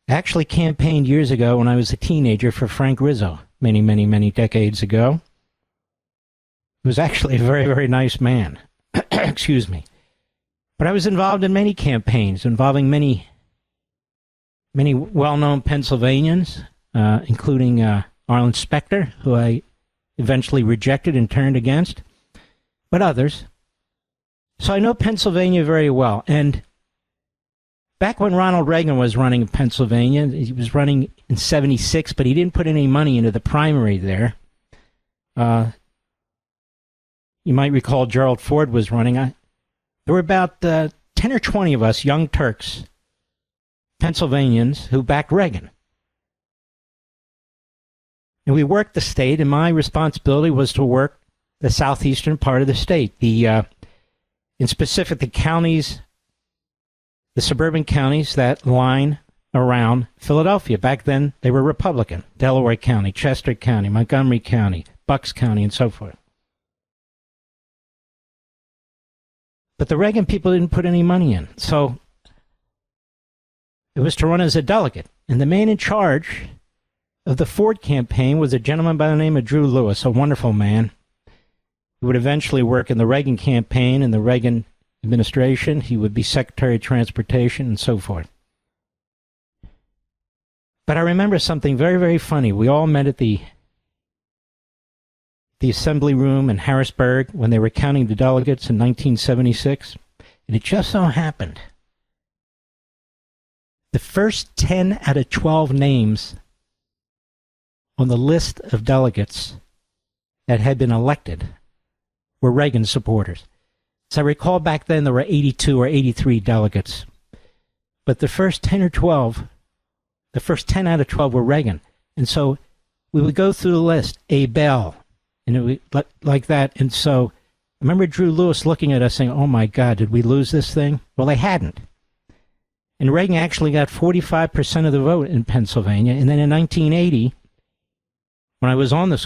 I actually campaigned years ago when I was a teenager for Frank Rizzo, many, many, many decades ago. He was actually a very, very nice man. Excuse me. But I was involved in many campaigns involving many well-known Pennsylvanians, including Arlen Specter, who I eventually rejected and turned against, but others. So I know Pennsylvania very well. And back when Ronald Reagan was running in Pennsylvania, he was running in 76, but he didn't put any money into the primary there. You might recall Gerald Ford was running. There were about 10 or 20 of us, young Turks, Pennsylvanians, who backed Reagan. And we worked the state, and my responsibility was to work the southeastern part of the state, in specific the counties, the suburban counties that line around Philadelphia. Back then, they were Republican. Delaware County, Chester County, Montgomery County, Bucks County, and so forth. But the Reagan people didn't put any money in. So It was to run as a delegate. And the man in charge of the Ford campaign was a gentleman by the name of Drew Lewis, a wonderful man. He would eventually work in the Reagan campaign and the Reagan administration. He would be Secretary of Transportation and so forth. But I remember something very, very funny. We all met at the assembly room in Harrisburg when they were counting the delegates in 1976. And it just so happened the first 10 out of 12 names on the list of delegates that had been elected were Reagan supporters. So I recall back then there were 82 or 83 delegates. But the first 10 out of 12 were Reagan. And so we would go through the list, A. Bell, and it would, like that. And so I remember Drew Lewis looking at us saying, oh my God, did we lose this thing? Well, they hadn't. And Reagan actually got 45% of the vote in Pennsylvania. And then in 1980, when I was on the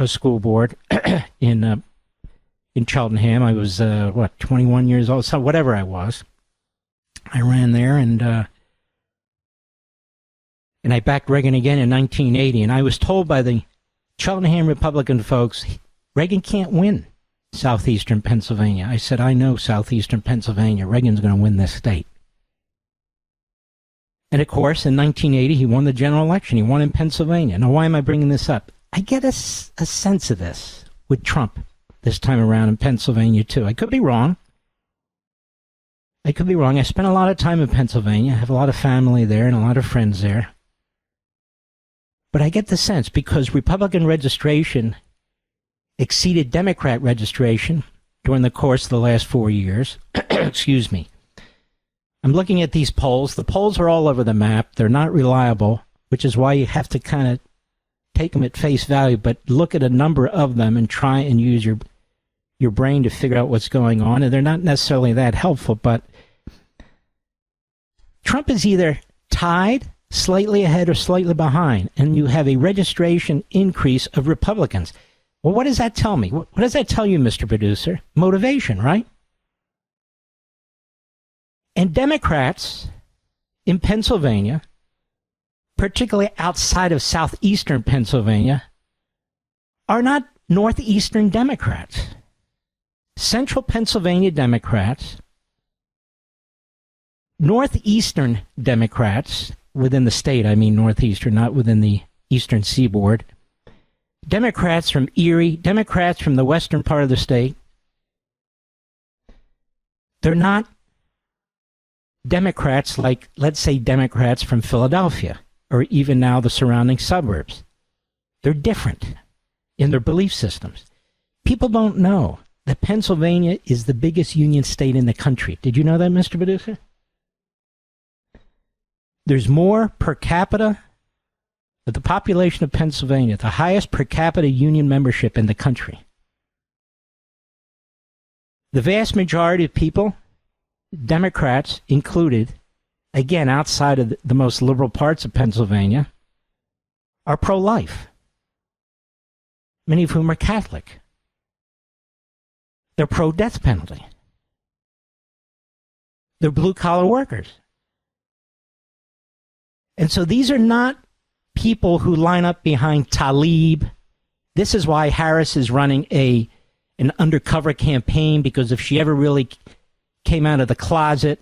school board in Cheltenham, I was, 21 years old, so whatever I was. I ran there and I backed Reagan again in 1980. And I was told by the Cheltenham Republican folks, Reagan can't win southeastern Pennsylvania. I said, I know southeastern Pennsylvania. Reagan's going to win this state. And of course, in 1980, he won the general election. He won in Pennsylvania. Now, why am I bringing this up? I get a sense of this with Trump this time around in Pennsylvania, too. I could be wrong. I spent a lot of time in Pennsylvania. I have a lot of family there and a lot of friends there. But I get the sense, because Republican registration exceeded Democrat registration during the course of the last 4 years. Excuse me. I'm looking at these polls. The polls are all over the map. They're not reliable, which is why you have to kind of take them at face value, but look at a number of them and try and use your brain to figure out what's going on. And they're not necessarily that helpful, but Trump is either tied, slightly ahead, or slightly behind, and you have a registration increase of Republicans. Well, what does that tell me? What does that tell you, Mr. Producer? Motivation, right? And Democrats in Pennsylvania, particularly outside of southeastern Pennsylvania, are not northeastern Democrats. Central Pennsylvania Democrats, northeastern Democrats, within the state, I mean northeastern, not within the eastern seaboard, Democrats from Erie, Democrats from the western part of the state, they're not Democrats like, let's say, Democrats from Philadelphia, or even now the surrounding suburbs. They're different in their belief systems. People don't know that Pennsylvania is the biggest union state in the country. Did you know that, Mr. Producer? There's more per capita of the population of Pennsylvania, the highest per capita union membership in the country. The vast majority of people, Democrats included, again, outside of the most liberal parts of Pennsylvania, are pro-life. Many of whom are Catholic. They're pro-death penalty. They're blue-collar workers. And so these are not people who line up behind Talib. This is why Harris is running an undercover campaign, because if she ever really came out of the closet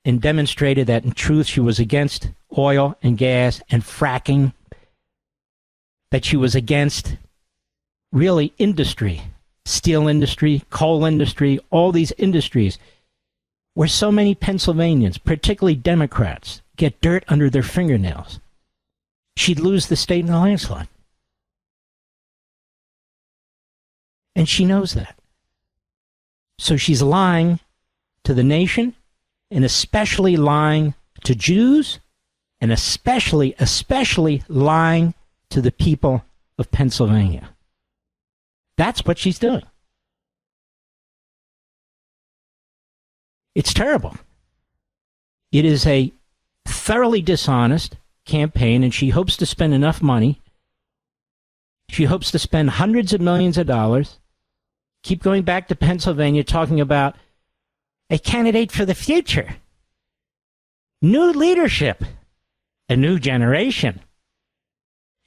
and demonstrated that in truth she was against oil and gas and fracking, that she was against really industry, steel industry, coal industry, all these industries where so many Pennsylvanians, particularly Democrats, get dirt under their fingernails, she'd lose the state in a landslide. And she knows that. So she's lying to the nation, and especially lying to Jews, and especially lying to the people of Pennsylvania. That's what she's doing. It's terrible. It is a thoroughly dishonest campaign, and she hopes to spend enough money. She hopes to spend hundreds of millions of dollars. Keep going back to Pennsylvania, talking about a candidate for the future. New leadership. A new generation.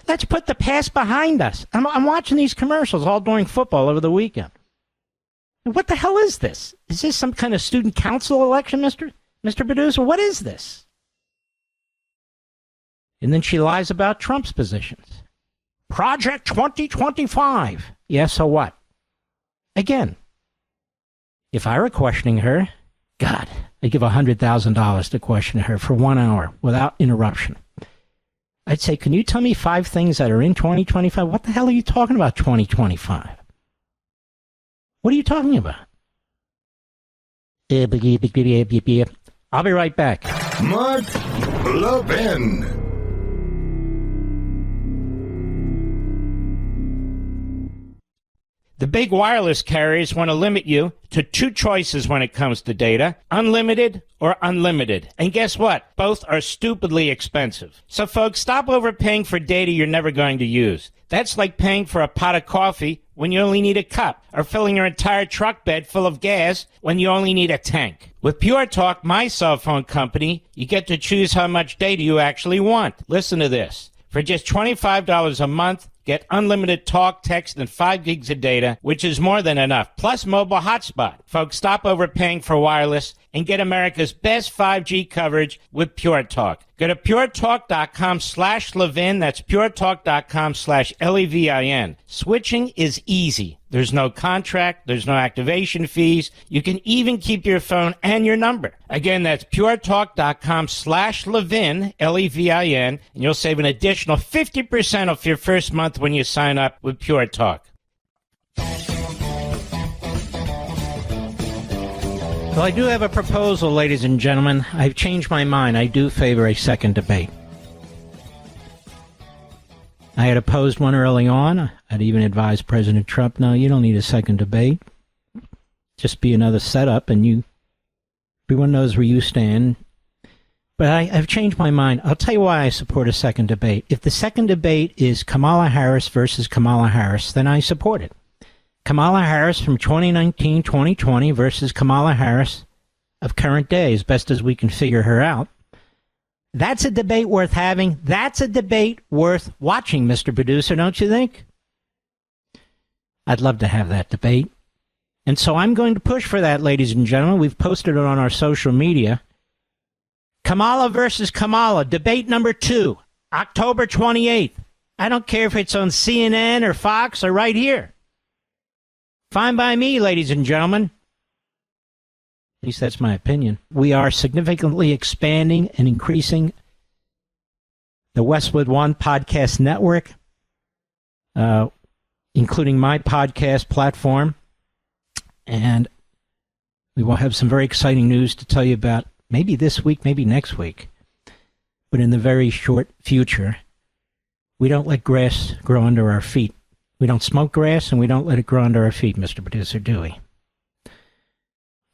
Let's put the past behind us. I'm watching these commercials all during football over the weekend. What the hell is this? Is this some kind of student council election, Mr. Producer? What is this? And then she lies about Trump's positions. Project 2025. Yeah, so what? Again, if I were questioning her, God, I'd give $100,000 to question her for 1 hour without interruption. I'd say, can you tell me 5 things that are in 2025? What the hell are you talking about, 2025? What are you talking about? I'll be right back. Mark Levin. The big wireless carriers want to limit you to 2 choices when it comes to data, unlimited or unlimited. And guess what? Both are stupidly expensive. So folks, stop overpaying for data you're never going to use. That's like paying for a pot of coffee when you only need a cup, or filling your entire truck bed full of gas when you only need a tank. With Pure Talk, my cell phone company, you get to choose how much data you actually want. Listen to this. For just $25 a month, get unlimited talk, text, and 5 gigs of data, which is more than enough, plus mobile hotspot. Folks, stop overpaying for wireless and get America's best 5G coverage with Pure Talk. Go to puretalk.com/Levin. That's puretalk.com/Levin. Switching is easy. There's no contract. There's no activation fees. You can even keep your phone and your number. Again, that's puretalk.com/Levin, Levin, and you'll save an additional 50% off your first month when you sign up with Pure Talk. Well, I do have a proposal, ladies and gentlemen. I've changed my mind. I do favor a second debate. I had opposed one early on. I'd even advised President Trump, no, you don't need a second debate. Just be another setup, and everyone knows where you stand. But I've changed my mind. I'll tell you why I support a second debate. If the second debate is Kamala Harris versus Kamala Harris, then I support it. Kamala Harris from 2019-2020 versus Kamala Harris of current day, as best as we can figure her out. That's a debate worth having. That's a debate worth watching, Mr. Producer, don't you think? I'd love to have that debate. And so I'm going to push for that, ladies and gentlemen. We've posted it on our social media. Kamala versus Kamala, debate number 2, October 28th. I don't care if it's on CNN or Fox or right here. Fine by me, ladies and gentlemen. At least that's my opinion. We are significantly expanding and increasing the Westwood One podcast network, including my podcast platform. And we will have some very exciting news to tell you about maybe this week, maybe next week. But in the very short future, we don't let grass grow under our feet. We don't smoke grass, and we don't let it grow under our feet, Mr. Producer, do we?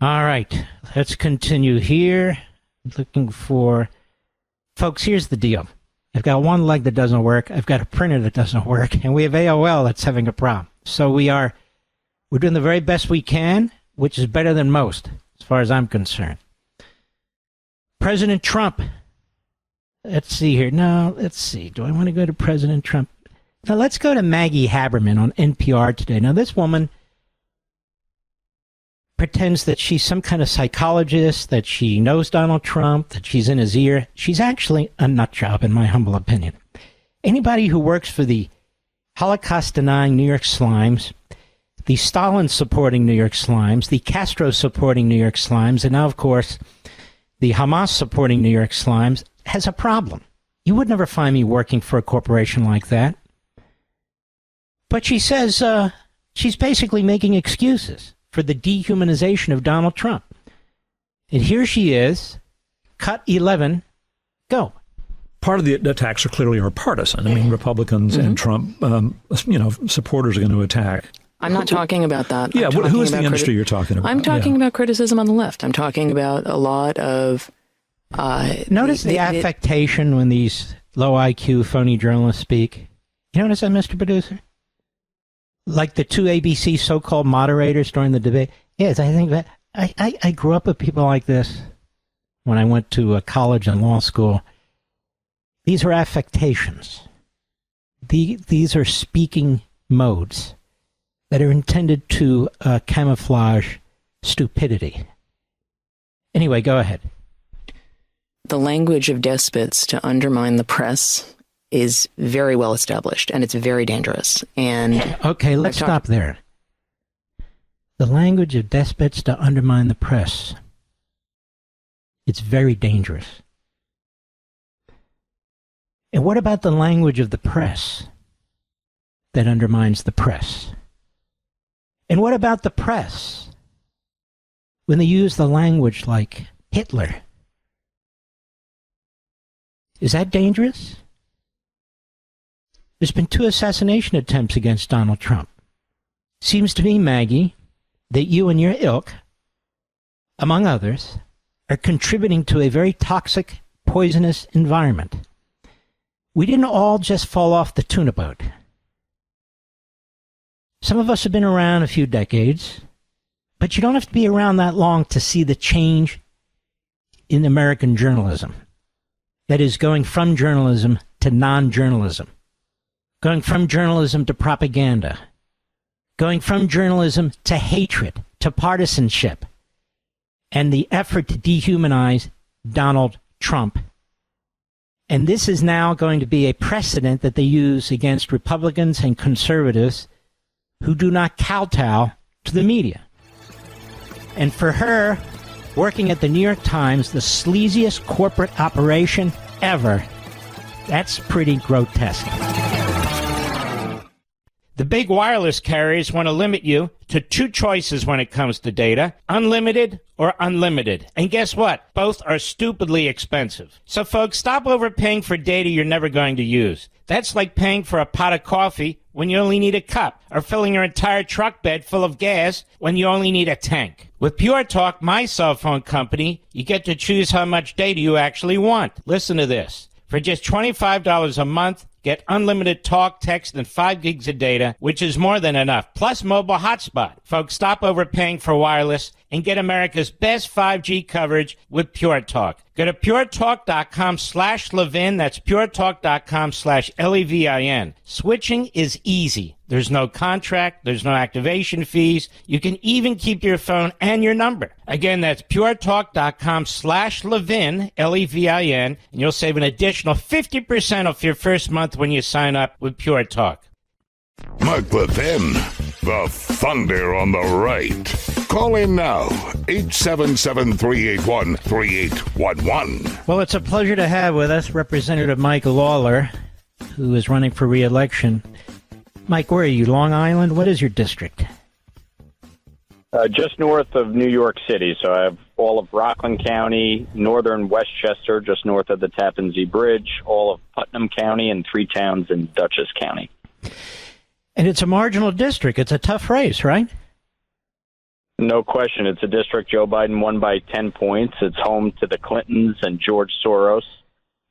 All right, let's continue here. Looking for... Folks, here's the deal. I've got one leg that doesn't work. I've got a printer that doesn't work, and we have AOL that's having a problem. So we're doing the very best we can, which is better than most, as far as I'm concerned. President Trump. Let's see here. No, let's see. Do I want to go to President Trump? Now, let's go to Maggie Haberman on NPR today. Now, this woman pretends that she's some kind of psychologist, that she knows Donald Trump, that she's in his ear. She's actually a nut job, in my humble opinion. Anybody who works for the Holocaust-denying New York Slimes, the Stalin-supporting New York Slimes, the Castro-supporting New York Slimes, and now, of course, the Hamas-supporting New York Slimes, has a problem. You would never find me working for a corporation like that. But she says she's basically making excuses for the dehumanization of Donald Trump. And here she is, cut 11, go. Part of the attacks are partisan. I mean, Republicans and Trump, supporters are going to attack. I'm not talking about that. Yeah, who is the industry you're talking about? I'm talking about criticism on the left. I'm talking about a lot of... Notice the affectation when these low IQ, phony journalists speak. You notice that, Mr. Producer? Like the 2 ABC so-called moderators during the debate. Yes, I think that I grew up with people like this. when I went to college and law school. These are affectations. These are speaking modes that are intended to camouflage stupidity. Anyway, go ahead. The language of despots to undermine the press is very well established, and it's very dangerous. And okay, let's stop there. The language of despots to undermine the press. It's very dangerous. And what about the language of the press that undermines the press? And what about the press when they use the language like Hitler? Is that dangerous? There's been 2 assassination attempts against Donald Trump. Seems to me, Maggie, that you and your ilk, among others, are contributing to a very toxic, poisonous environment. We didn't all just fall off the tuna boat. Some of us have been around a few decades, but you don't have to be around that long to see the change in American journalism. That is, going from journalism to non-journalism. Going from journalism to propaganda. Going from journalism to hatred, to partisanship, and the effort to dehumanize Donald Trump. And this is now going to be a precedent that they use against Republicans and conservatives who do not kowtow to the media. And for her, working at the New York Times, the sleaziest corporate operation ever, that's pretty grotesque. The big wireless carriers want to limit you to 2 choices when it comes to data, unlimited or unlimited. And guess what? Both are stupidly expensive. So folks, stop overpaying for data you're never going to use. That's like paying for a pot of coffee when you only need a cup, or filling your entire truck bed full of gas when you only need a tank. With Pure Talk, my cell phone company, you get to choose how much data you actually want. Listen to this. For just $25 a month, get unlimited talk, text, and 5 gigs of data, which is more than enough, plus mobile hotspot. Folks, stop overpaying for wireless and get America's best 5G coverage with Pure Talk. Go to puretalk.com/Levin. That's puretalk.com/Levin. Switching is easy. There's no contract. There's no activation fees. You can even keep your phone and your number. Again, that's puretalk.com/Levin, Levin, and you'll save an additional 50% off your first month when you sign up with Pure Talk. Mike Levin, the thunder on the right. Call in now, 877-381-3811. Well, it's a pleasure to have with us Representative Mike Lawler, who is running for re-election. Mike, where are you? Long Island? What is your district? Just north of New York City. So I have all of Rockland County, northern Westchester, just north of the Tappan Zee Bridge, all of Putnam County, and 3 towns in Dutchess County. And it's a marginal district. It's a tough race, right? No question. It's a district Joe Biden won by 10 points. It's home to the Clintons and George Soros.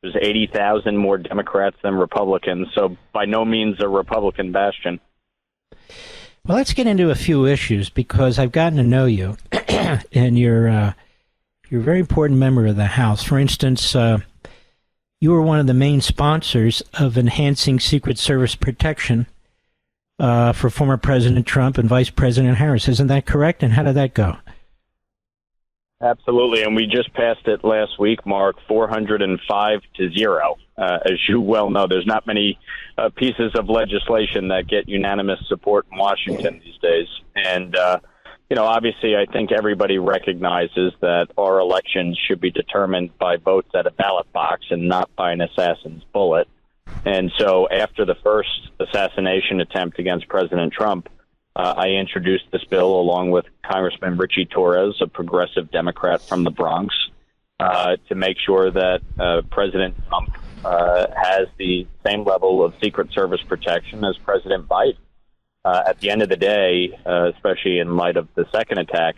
There's 80,000 more Democrats than Republicans, so by no means a Republican bastion. Well, let's get into a few issues, because I've gotten to know you, and you're a very important member of the House. For instance, you were one of the main sponsors of enhancing Secret Service protection for former President Trump and Vice President Harris. Isn't that correct? And how did that go? Absolutely, and we just passed it last week, Mark, 405-0. As you well know, there's not many pieces of legislation that get unanimous support in Washington these days. And, obviously, I think everybody recognizes that our elections should be determined by votes at a ballot box and not by an assassin's bullet. And so after the first assassination attempt against President Trump, I introduced this bill along with Congressman Richie Torres, a progressive Democrat from the Bronx, to make sure that President Trump has the same level of Secret Service protection as President Biden. At the end of the day, especially in light of the second attack,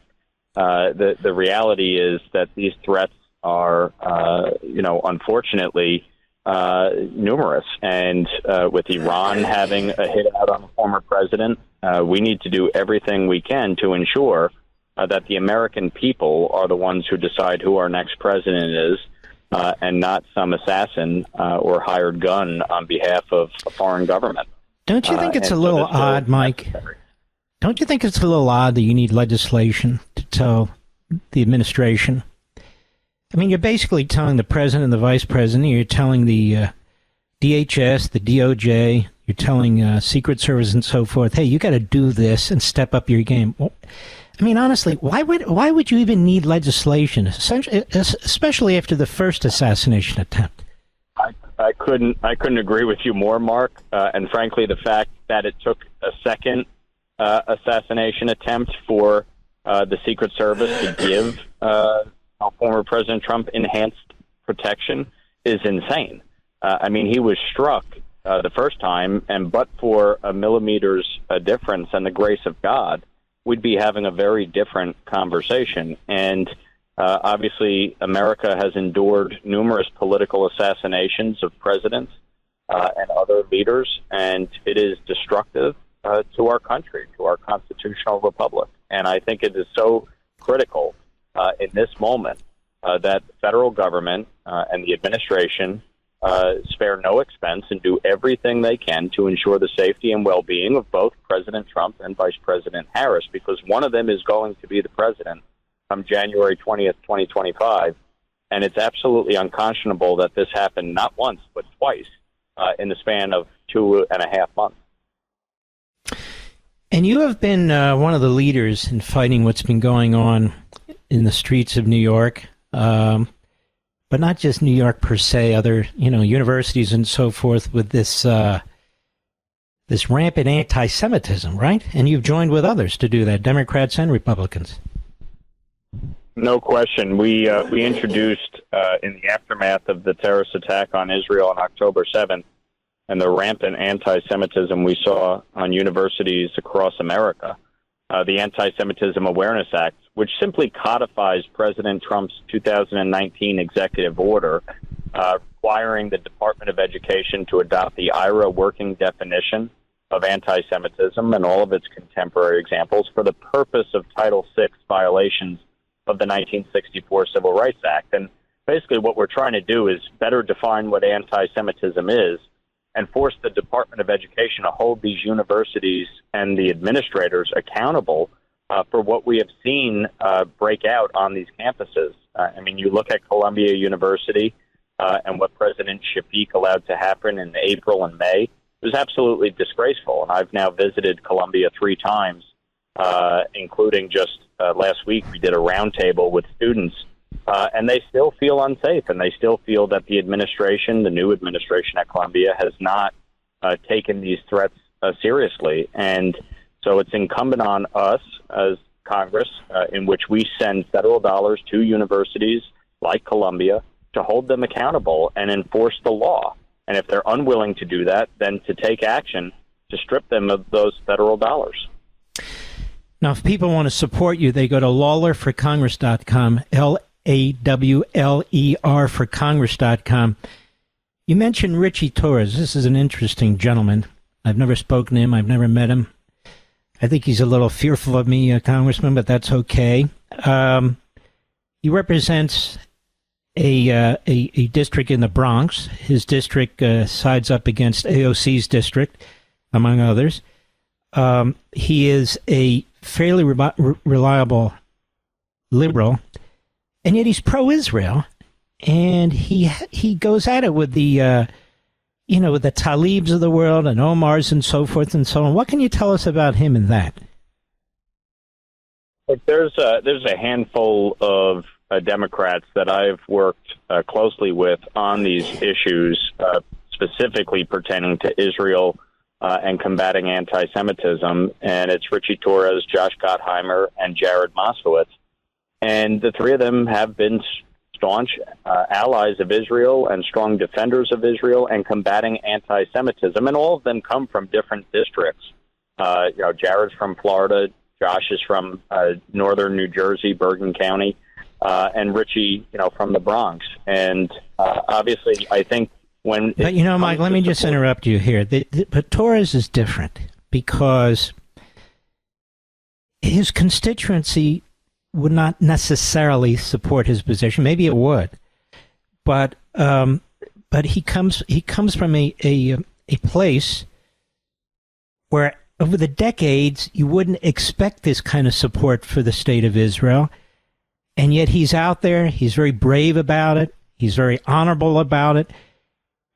the reality is that these threats are, unfortunately, numerous. And with Iran having a hit out on the former president, we need to do everything we can to ensure that the American people are the ones who decide who our next president is, and not some assassin or hired gun on behalf of a foreign government. Don't you think it's a little odd, Mike? Don't you think it's a little odd that you need legislation to tell the administration? I mean, you're basically telling the president and the vice president, you're telling the DHS, the DOJ, you're telling Secret Service and so forth, hey, you got to do this and step up your game. Well, I mean, honestly, why would you even need legislation, especially after the first assassination attempt? I couldn't agree with you more, Mark. And frankly, the fact that it took a second assassination attempt for the Secret Service to give former President Trump enhanced protection is insane. I mean, he was struck the first time, and but for a millimeter's difference and the grace of God, we'd be having a very different conversation. And obviously, America has endured numerous political assassinations of presidents and other leaders, and it is destructive to our country, to our constitutional republic. And I think it is so critical in this moment that the federal government and the administration spare no expense and do everything they can to ensure the safety and well-being of both President Trump and Vice President Harris, because one of them is going to be the president come January 20th, 2025. And it's absolutely unconscionable that this happened not once, but twice in the span of 2.5 months. And you have been one of the leaders in fighting what's been going on in the streets of New York, but not just New York per se, other universities and so forth with this this rampant anti-Semitism, right? And you've joined with others to do that, Democrats and Republicans. No question. We introduced in the aftermath of the terrorist attack on Israel on October 7th and the rampant anti-Semitism we saw on universities across America, the Anti-Semitism Awareness Act, which simply codifies President Trump's 2019 executive order requiring the Department of Education to adopt the IRA working definition of anti-Semitism and all of its contemporary examples for the purpose of Title VI violations of the 1964 Civil Rights Act. And basically what we're trying to do is better define what anti-Semitism is and force the Department of Education to hold these universities and the administrators accountable for what we have seen break out on these campuses. I mean, you look at Columbia University and what President Shafiq allowed to happen in April and May. It was absolutely disgraceful. And I've now visited Columbia 3 times, including just last week we did a roundtable with students, and they still feel unsafe, and they still feel that the administration, the new administration at Columbia, has not taken these threats seriously. And so it's incumbent on us as Congress, in which we send federal dollars to universities like Columbia, to hold them accountable and enforce the law. And if they're unwilling to do that, then to take action to strip them of those federal dollars. Now, if people want to support you, they go to LawlerForCongress.com, LAWLER for Congress.com. You mentioned Richie Torres. This is an interesting gentleman. I've never spoken to him. I've never met him. I think he's a little fearful of me, Congressman, but that's okay. He represents a district in the Bronx. His district sides up against AOC's district, among others. He is a fairly reliable liberal, and yet he's pro-Israel, and he goes at it with the with the Talibs of the world and Omars and so forth and so on. What can you tell us about him and that? There's a handful of Democrats that I've worked closely with on these issues, specifically pertaining to Israel and combating anti-Semitism, and it's Richie Torres, Josh Gottheimer, and Jared Moskowitz. And the 3 of them have been staunch allies of Israel and strong defenders of Israel and combating anti-Semitism, and all of them come from different districts. Jared's from Florida, Josh is from northern New Jersey, Bergen County, and Richie, from the Bronx. And obviously, I think when... But, Mike, let me just interrupt you here. But Torres is different because his constituency would not necessarily support his position. Maybe it would, but he comes from a place where over the decades you wouldn't expect this kind of support for the state of Israel, and yet he's out there. He's very brave about it. He's very honorable about it.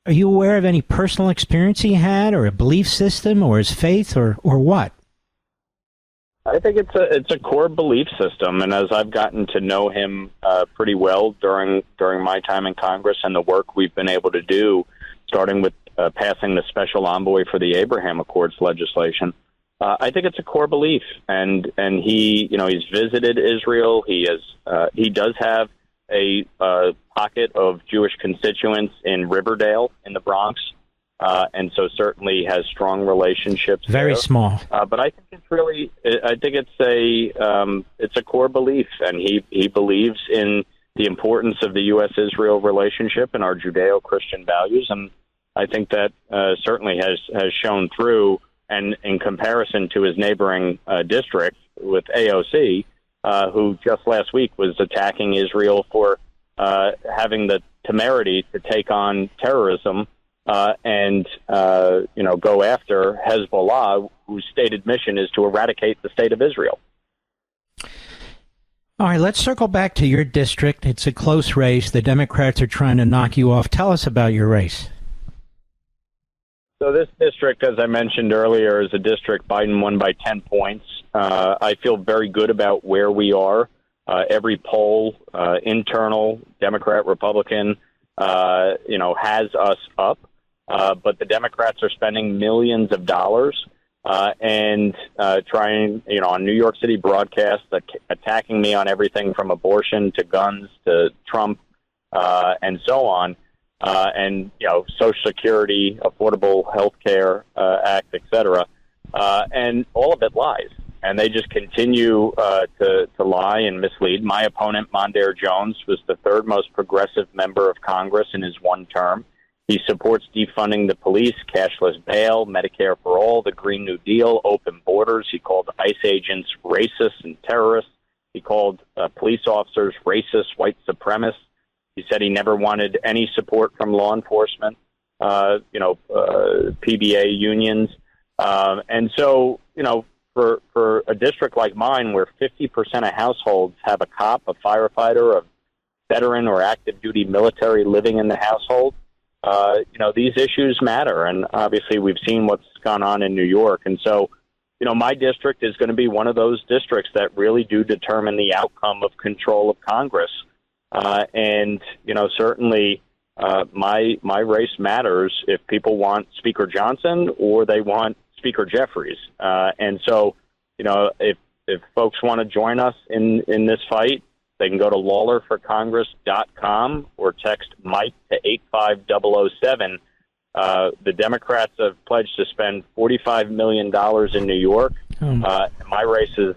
Are you aware of any personal experience he had, or a belief system, or his faith, or what? I think it's a core belief system, and as I've gotten to know him pretty well during my time in Congress and the work we've been able to do, starting with passing the special envoy for the Abraham Accords legislation, I think it's a core belief. And he, he's visited Israel. He does have a pocket of Jewish constituents in Riverdale in the Bronx. And so certainly has strong relationships. Very there. Small. But I think it's a core belief, and he believes in the importance of the U.S.-Israel relationship and our Judeo-Christian values, and I think that certainly has shown through. And in comparison to his neighboring district with AOC, who just last week was attacking Israel for having the temerity to take on terrorism. And go after Hezbollah, whose stated mission is to eradicate the state of Israel. All right, let's circle back to your district. It's a close race. The Democrats are trying to knock you off. Tell us about your race. So this district, as I mentioned earlier, is a district Biden won by 10 points. I feel very good about where we are. Every poll, internal, Democrat, Republican, has us up. But the Democrats are spending millions of dollars and trying, on New York City broadcast, attacking me on everything from abortion to guns to Trump and so on. And, Social Security, Affordable Health Care Act, et cetera. And all of it lies. And they just continue to lie and mislead. My opponent, Mondaire Jones, was the third most progressive member of Congress in his one term. He supports defunding the police, cashless bail, Medicare for all, the Green New Deal, open borders. He called ICE agents racist and terrorists. He called police officers racist, white supremacists. He said he never wanted any support from law enforcement, PBA unions. And so, for a district like mine where 50% of households have a cop, a firefighter, a veteran or active duty military living in the household, these issues matter. And obviously we've seen what's gone on in New York. And so, my district is going to be one of those districts that really do determine the outcome of control of Congress. Certainly my race matters if people want Speaker Johnson or they want Speaker Jeffries. And so, if folks want to join us in this fight, they can go to LawlerForCongress.com or text Mike to 85007. The Democrats have pledged to spend $45 million in New York. My race is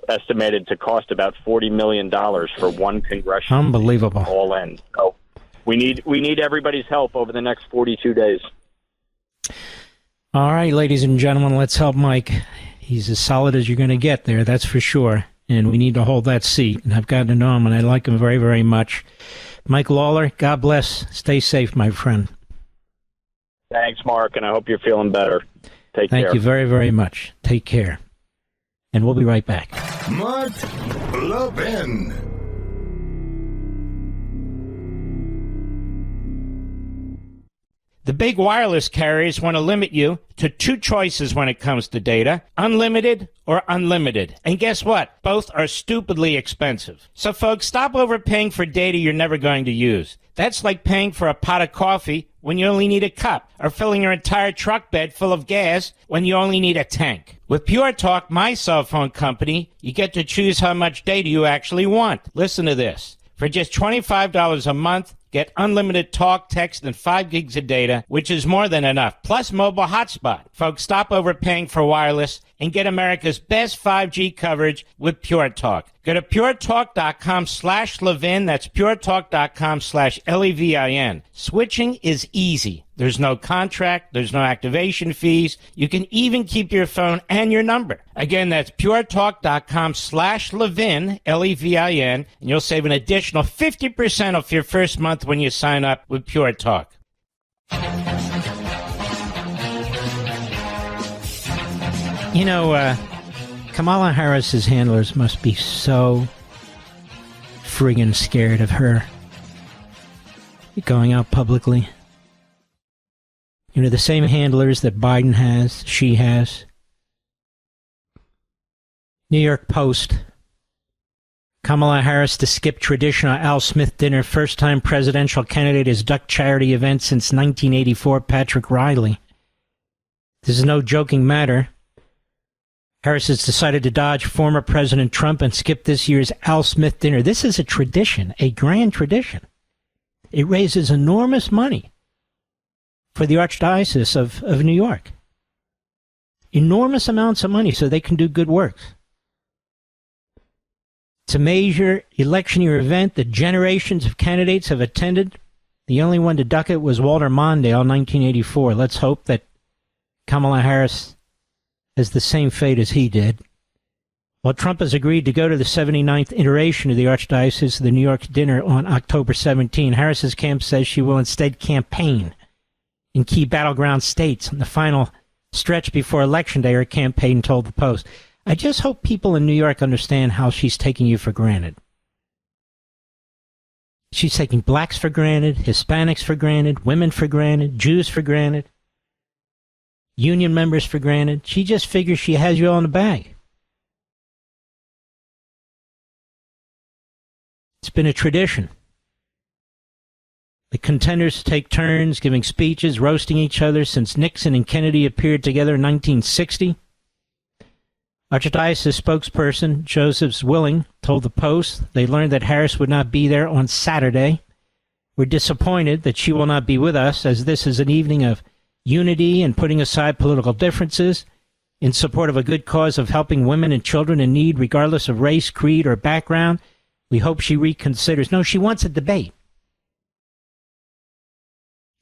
estimated to cost about $40 million for one congressional. Unbelievable. All in. So we need everybody's help over the next 42 days. All right, ladies and gentlemen, let's help Mike. He's as solid as you're going to get there, that's for sure. And we need to hold that seat. And I've gotten to know him, and I like him very, very much. Mike Lawler, God bless. Stay safe, my friend. Thanks, Mark, and I hope you're feeling better. Take care. Thank you very, very much. Take care. And we'll be right back. Mark Levin. The big wireless carriers want to limit you to two choices when it comes to data, unlimited or unlimited. And guess what? Both are stupidly expensive. So folks, stop overpaying for data you're never going to use. That's like paying for a pot of coffee when you only need a cup, or filling your entire truck bed full of gas when you only need a tank. With Pure Talk, my cell phone company, you get to choose how much data you actually want. Listen to this. For just $25 a month, get unlimited talk, text, and 5 gigs of data, which is more than enough, plus mobile hotspot. Folks, stop overpaying for wireless and get America's best 5G coverage with Pure Talk. Go to puretalk.com/Levin. That's puretalk.com/Levin. Switching is easy. There's no contract. There's no activation fees. You can even keep your phone and your number. Again, that's puretalk.com/Levin, Levin, and you'll save an additional 50% off your first month when you sign up with Pure Talk. You know, Kamala Harris's handlers must be so friggin' scared of her going out publicly. You know, the same handlers that Biden has, she has. New York Post. Kamala Harris to skip traditional Al Smith dinner. First-time presidential candidate has ducked charity event since 1984. Patrick Riley. This is no joking matter. Harris has decided to dodge former President Trump and skip this year's Al Smith dinner. This is a tradition, a grand tradition. It raises enormous money for the Archdiocese of New York. Enormous amounts of money so they can do good works. It's a major election year event that generations of candidates have attended. The only one to duck it was Walter Mondale in 1984. Let's hope that Kamala Harris has the same fate as he did. While Trump has agreed to go to the 79th iteration of the Archdiocese of the New York dinner on October 17, Harris's camp says she will instead campaign in key battleground states in the final stretch before Election Day, her campaign told the Post. I just hope people in New York understand how she's taking you for granted. She's taking blacks for granted, Hispanics for granted, women for granted, Jews for granted, union members for granted. She just figures she has you all in the bag. It's been a tradition. The contenders take turns giving speeches, roasting each other since Nixon and Kennedy appeared together in 1960. Archdiocese spokesperson Joseph Willing told the Post they learned that Harris would not be there on Saturday. We're disappointed that she will not be with us, as this is an evening of unity and putting aside political differences in support of a good cause of helping women and children in need, regardless of race, creed, or background. We hope she reconsiders. No, she wants a debate.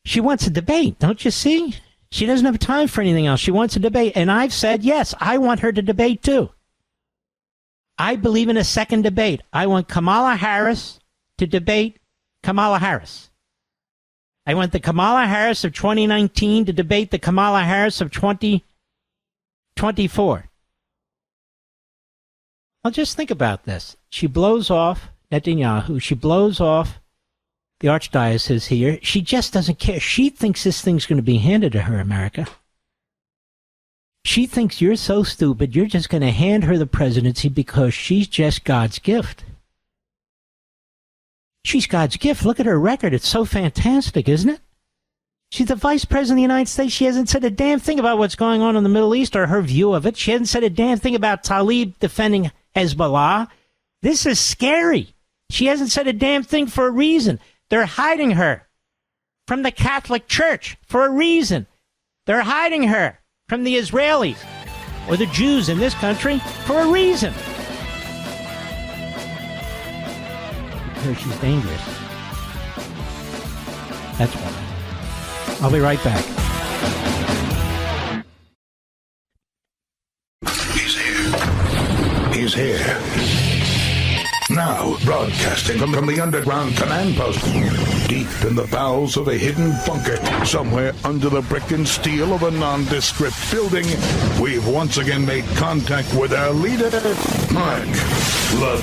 She wants a debate, don't you see? She doesn't have time for anything else. She wants a debate. And I've said, yes, I want her to debate too. I believe in a second debate. I want Kamala Harris to debate Kamala Harris. I want the Kamala Harris of 2019 to debate the Kamala Harris of 2024. Well, just think about this. She blows off Netanyahu. She blows off the Archdiocese here. She just doesn't care. She thinks this thing's going to be handed to her, America. She thinks you're so stupid, you're just going to hand her the presidency because she's just God's gift. She's God's gift. Look at her record. It's so fantastic, isn't it? She's the vice president of the United States. She hasn't said a damn thing about what's going on in the Middle East or her view of it. She hasn't said a damn thing about Talib defending Hezbollah. This is scary. She hasn't said a damn thing for a reason. They're hiding her from the Catholic Church for a reason. They're hiding her from the Israelis or the Jews in this country for a reason. Because she's dangerous. That's why. I'll be right back. He's here. He's here. Now, broadcasting from the underground command post, deep in the bowels of a hidden bunker, somewhere under the brick and steel of a nondescript building, we've once again made contact with our leader, Mike Lawler.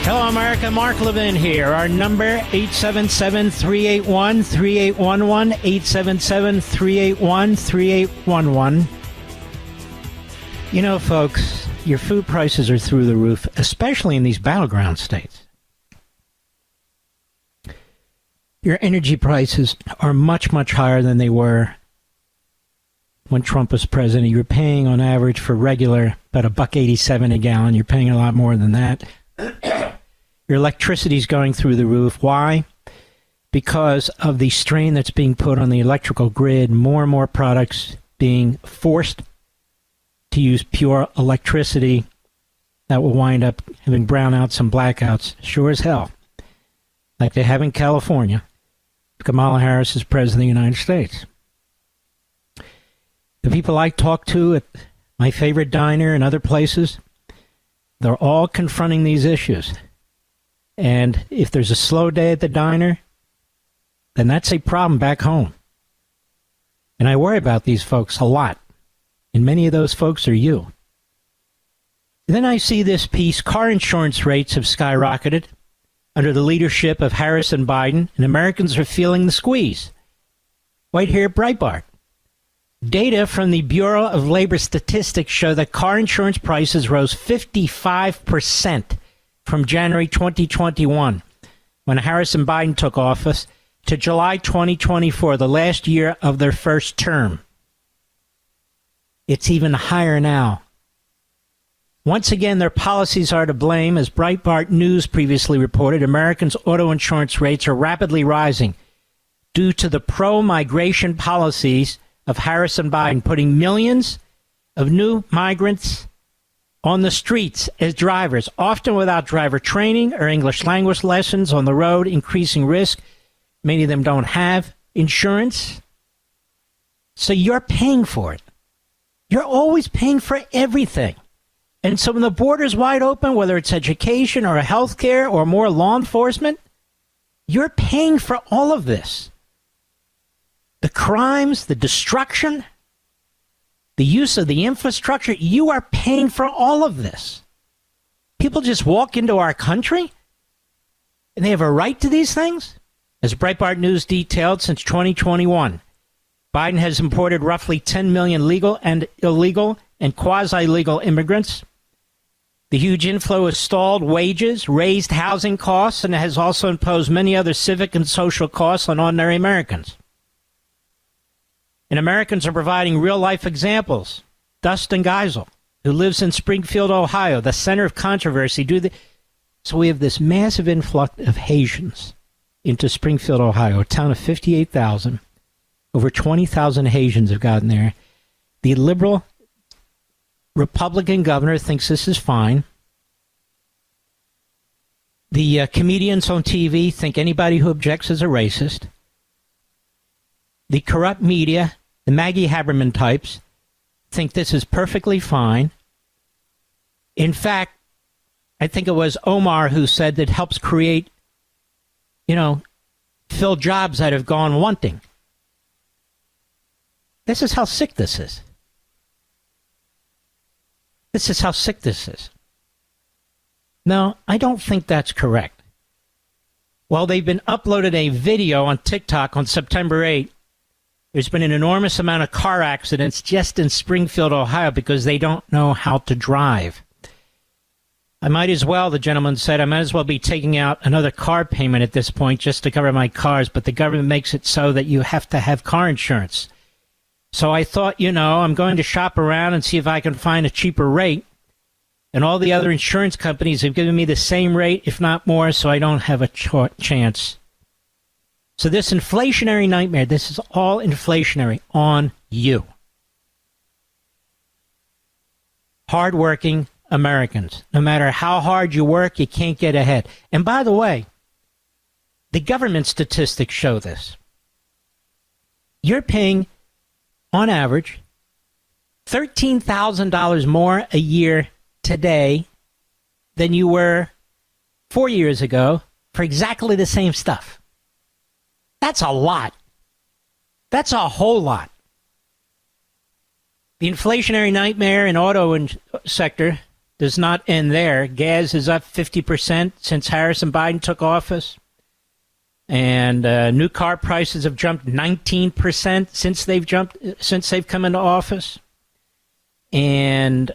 Hello, America. Mark Levin here. Our number, 877-381-3811, 877-381-3811. You know, folks, your food prices are through the roof, especially in these battleground states. Your energy prices are much, much higher than they were when Trump was president. You're paying, on average, for regular, about $1.87 a gallon. You're paying a lot more than that. Your electricity's going through the roof. Why? because of the strain that's being put on the electrical grid, more and more products being forced to use pure electricity that will wind up having brownouts and blackouts, sure as hell, like they have in California. Kamala Harris is president of the United States. The people I talk to at my favorite diner and other places, they're all confronting these issues. And if there's a slow day at the diner, then that's a problem back home. And I worry about these folks a lot. And many of those folks are you. And then I see this piece, car insurance rates have skyrocketed under the leadership of Harris and Biden, and Americans are feeling the squeeze. Right here at Breitbart. Data from the Bureau of Labor Statistics show that car insurance prices rose 55% from January 2021, when Harris and Biden took office, to July 2024, the last year of their first term. It's even higher now. Once again, their policies are to blame. As Breitbart News previously reported, Americans' auto insurance rates are rapidly rising due to the pro-migration policies of Harris and Biden, putting millions of new migrants on the streets as drivers, often without driver training or English language lessons on the road, increasing risk. Many of them don't have insurance. So you're paying for it. You're always paying for everything. And so when the border's wide open, whether it's education or health care or more law enforcement, you're paying for all of this. The crimes, the destruction, the use of the infrastructure, you are paying for all of this. People just walk into our country and they have a right to these things? As Breitbart News detailed, since 2021, Biden has imported roughly 10 million legal and illegal and quasi-legal immigrants. The huge inflow has stalled wages, raised housing costs, and has also imposed many other civic and social costs on ordinary Americans. And Americans are providing real-life examples. Dustin Geisel, who lives in Springfield, Ohio, the center of controversy. So we have this massive influx of Haitians into Springfield, Ohio, a town of 58,000. Over 20,000 Haitians have gotten there. The liberal Republican governor thinks this is fine. The comedians on TV think anybody who objects is a racist. The corrupt media, the Maggie Haberman types, think this is perfectly fine. In fact, I think it was Omar who said that helps create, fill jobs that have gone wanting. This is how sick this is. This is how sick this is. No, I don't think that's correct. While they've been uploaded a video on TikTok on September 8th, there's been an enormous amount of car accidents just in Springfield, Ohio, because they don't know how to drive. I might as well, the gentleman said, I might as well be taking out another car payment at this point just to cover my cars, but the government makes it so that you have to have car insurance. So I thought, I'm going to shop around and see if I can find a cheaper rate. And all the other insurance companies have given me the same rate, if not more, so I don't have a chance. So this inflationary nightmare, this is all inflationary on you. Hardworking Americans. No matter how hard you work, you can't get ahead. And by the way, the government statistics show this. You're paying, on average, $13,000 more a year today than you were 4 years ago for exactly the same stuff. That's a lot. That's a whole lot. The inflationary nightmare in auto sector does not end there. Gas is up 50% since Harris and Biden took office. And new car prices have jumped 19% since they've come into office. And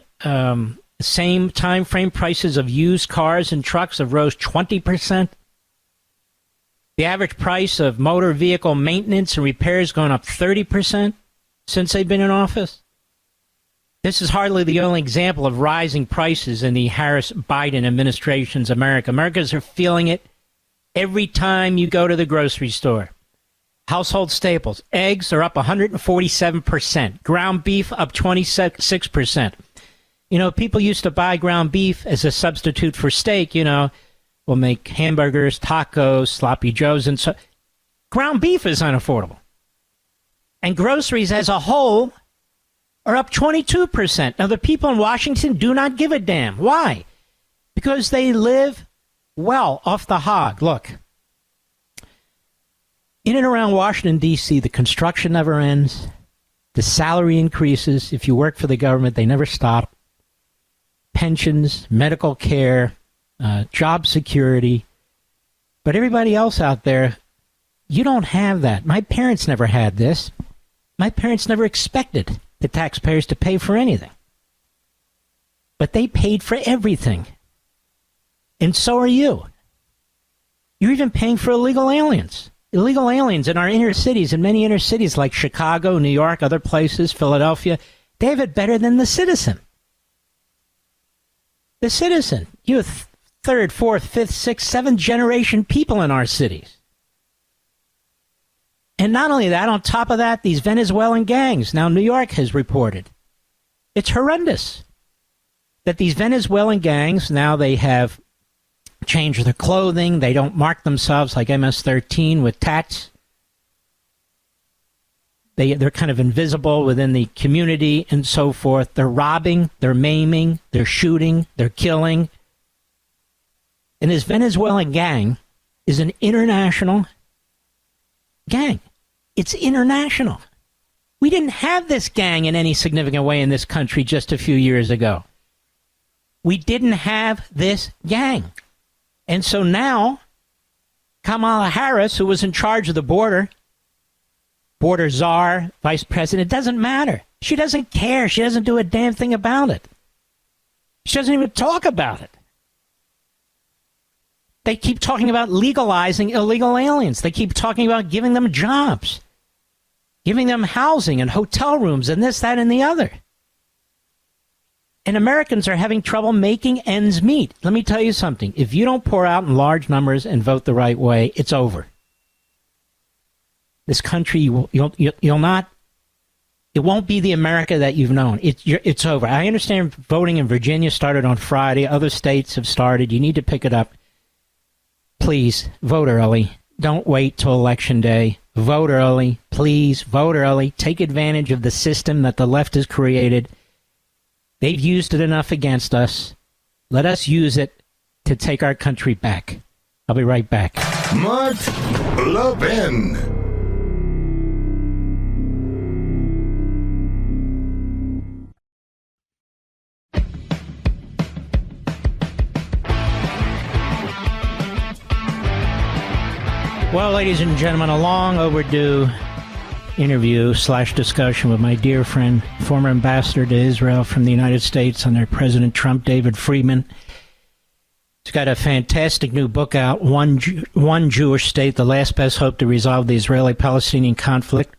same time frame, prices of used cars and trucks have rose 20%. The average price of motor vehicle maintenance and repairs gone up 30% since they've been in office. This is hardly the only example of rising prices in the Harris-Biden administration's America. Americans are feeling it Every time you go to the grocery store, household staples, eggs are up 147%, ground beef up 26%. You know, people used to buy ground beef as a substitute for steak, you know. We'll make hamburgers, tacos, sloppy joes, and so. Ground beef is unaffordable. And groceries as a whole are up 22%. Now, the people in Washington do not give a damn. Why? Because they live well off the hog. Look, in and around Washington, D.C., the construction never ends. The salary increases. If you work for the government, they never stop. Pensions, medical care, job security. But everybody else out there, you don't have that. My parents never had this. My parents never expected the taxpayers to pay for anything. But they paid for everything. And so are you. You're even paying for illegal aliens. Illegal aliens in our inner cities, in many inner cities like Chicago, New York, other places, Philadelphia, they have it better than the citizen. The citizen. You have third, fourth, fifth, sixth, seventh generation people in our cities. And not only that, on top of that, these Venezuelan gangs. Now, New York has reported. It's horrendous that these Venezuelan gangs, now they have changed their clothing. They don't mark themselves like MS-13 with tats. They're kind of invisible within the community and so forth. They're robbing, they're maiming, they're shooting, they're killing. And this Venezuelan gang is an international gang. It's international. We didn't have this gang in any significant way in this country just a few years ago. We didn't have this gang. And so now, Kamala Harris, who was in charge of the border czar, vice president, it doesn't matter. She doesn't care. She doesn't do a damn thing about it. She doesn't even talk about it. They keep talking about legalizing illegal aliens. They keep talking about giving them jobs, giving them housing and hotel rooms and this, that, and the other. And Americans are having trouble making ends meet. Let me tell you something. If you don't pour out in large numbers and vote the right way, it's over. This country, you'll not, it won't be the America that you've known. It's over. I understand voting in Virginia started on Friday. Other states have started. You need to pick it up. Please, vote early. Don't wait till Election Day. Vote early. Please, vote early. Take advantage of the system that the left has created. They've used it enough against us. Let us use it to take our country back. I'll be right back. Mark Levin. Well, ladies and gentlemen, a long overdue interview / discussion with my dear friend, former ambassador to Israel from the United States under President Trump, David Friedman. He's got a fantastic new book out, One Jewish State, The Last Best Hope to Resolve the Israeli-Palestinian Conflict.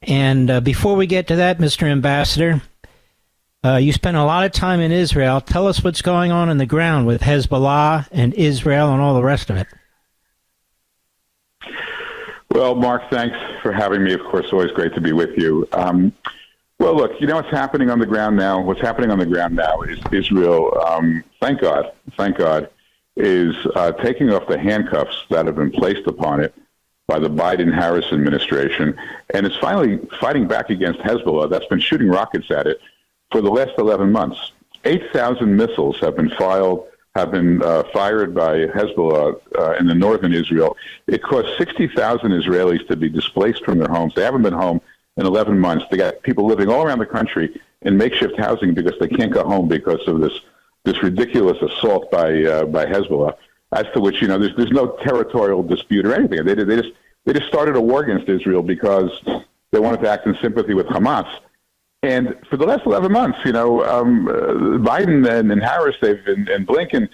And before we get to that, Mr. Ambassador, you spent a lot of time in Israel. Tell us what's going on the ground with Hezbollah and Israel and all the rest of it. Well, Mark, thanks for having me. Of course, always great to be with you. Well, look, you know what's happening on the ground now? What's happening on the ground now is Israel, thank God, is taking off the handcuffs that have been placed upon it by the Biden-Harris administration, and is finally fighting back against Hezbollah that's been shooting rockets at it for the last 11 months. 8,000 missiles have been fired by Hezbollah in the northern Israel. It cost 60,000 Israelis to be displaced from their homes. They haven't been home in 11 months. They got people living all around the country in makeshift housing because they can't go home because of this ridiculous assault by Hezbollah. As to which, you know, there's no territorial dispute or anything. They just started a war against Israel because they wanted to act in sympathy with Hamas. And for the last 11 months, you know, Biden and Harris, and Blinken,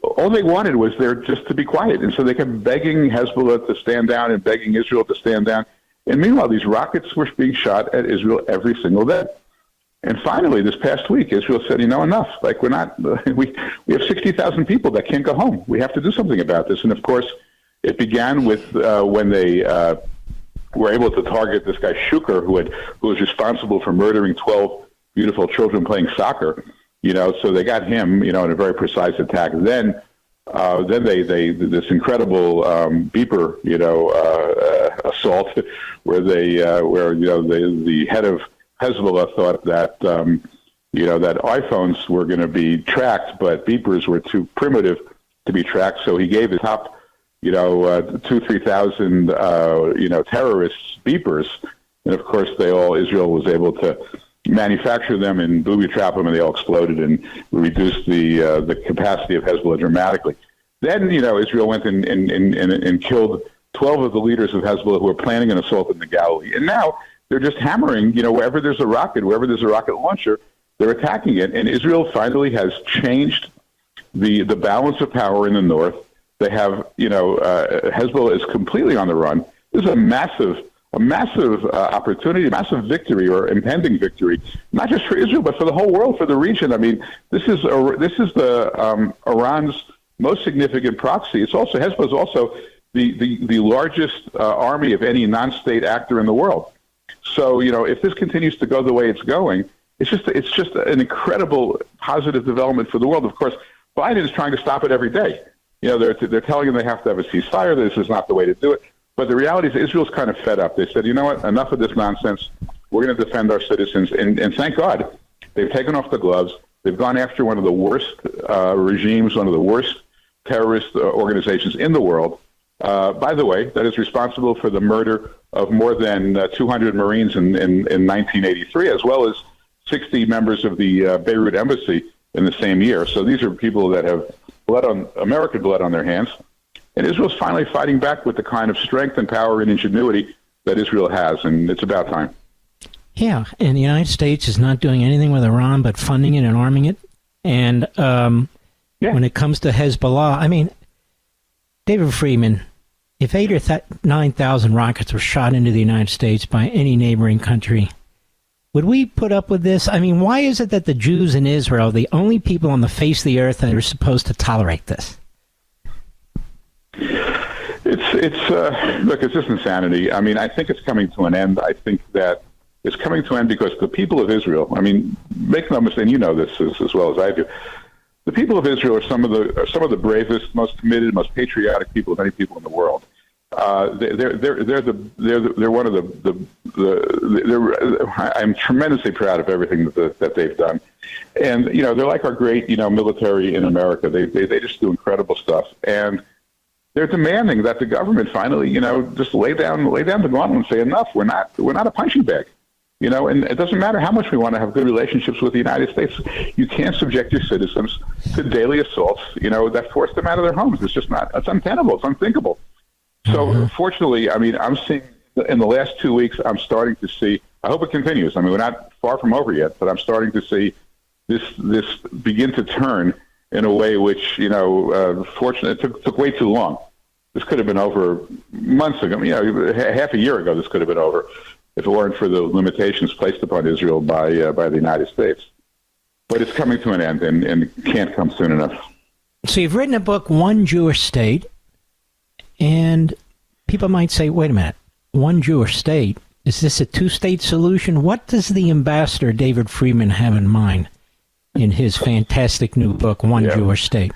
all they wanted was there just to be quiet. And so they kept begging Hezbollah to stand down and begging Israel to stand down. And meanwhile, these rockets were being shot at Israel every single day. And finally, this past week, Israel said, enough. Like, we have 60,000 people that can't go home. We have to do something about this. And of course, it began with when they were able to target this guy Shuker, who was responsible for murdering 12 beautiful children playing soccer. So they got him, in a very precise attack. Then they this incredible beeper, assault, where the head of Hezbollah thought that that iPhones were going to be tracked, but beepers were too primitive to be tracked. So he gave his top 3,000 terrorists beepers, and of course Israel was able to manufacture them and booby trap them, and they all exploded and reduced the capacity of Hezbollah dramatically. Then Israel went and killed 12 of the leaders of Hezbollah who were planning an assault in the Galilee, and now they're just hammering, wherever there's a rocket launcher, they're attacking it. And Israel finally has changed the balance of power in the north. They have, Hezbollah is completely on the run. This is a massive opportunity, a massive victory or impending victory, not just for Israel, but for the whole world, for the region. I mean, this is the Iran's most significant proxy. It's also, Hezbollah is also the largest army of any non-state actor in the world. So, if this continues to go the way it's going, it's just an incredible positive development for the world. Of course, Biden is trying to stop it every day. They're telling them they have to have a ceasefire. This is not the way to do it. But the reality is Israel's kind of fed up. They said, you know what, enough of this nonsense. We're going to defend our citizens. And thank God they've taken off the gloves. They've gone after one of the worst regimes, one of the worst terrorist organizations in the world. By the way, that is responsible for the murder of more than 200 Marines in 1983, as well as 60 members of the Beirut embassy in the same year. So these are people that have American blood on their hands. And Israel's finally fighting back with the kind of strength and power and ingenuity that Israel has, and it's about time. Yeah, and the United States is not doing anything with Iran but funding it and arming it. And when it comes to Hezbollah, I mean, David Friedman, if 8,000 or 9,000 rockets were shot into the United States by any neighboring country, would we put up with this? I mean, why is it that the Jews in Israel are the only people on the face of the earth that are supposed to tolerate this? Look, it's just insanity. I mean, I think it's coming to an end. I think that it's coming to an end because the people of Israel, I mean, make no mistake, and you know this as well as I do, the people of Israel are some of the bravest, most committed, most patriotic people of any people in the world. They're one of I'm tremendously proud of everything that they've done, and they're like our great military in America. They just do incredible stuff, and they're demanding that the government finally just lay down the gauntlet and say enough. We're not a punching bag. And it doesn't matter how much we want to have good relationships with the United States. You can't subject your citizens to daily assaults, that force them out of their homes. It's untenable. It's unthinkable. So fortunately, I mean, I'm seeing in the last 2 weeks, I'm starting to see, I hope it continues. I mean, we're not far from over yet, but I'm starting to see this begin to turn in a way which, fortunately, it took way too long. This could have been over months ago. Half a year ago, this could have been over if it weren't for the limitations placed upon Israel by the United States. But it's coming to an end and can't come soon enough. So you've written a book, One Jewish State, and people might say, wait a minute, one Jewish state, is this a two-state solution? What does the ambassador, David Friedman, have in mind in his fantastic new book, One Jewish State?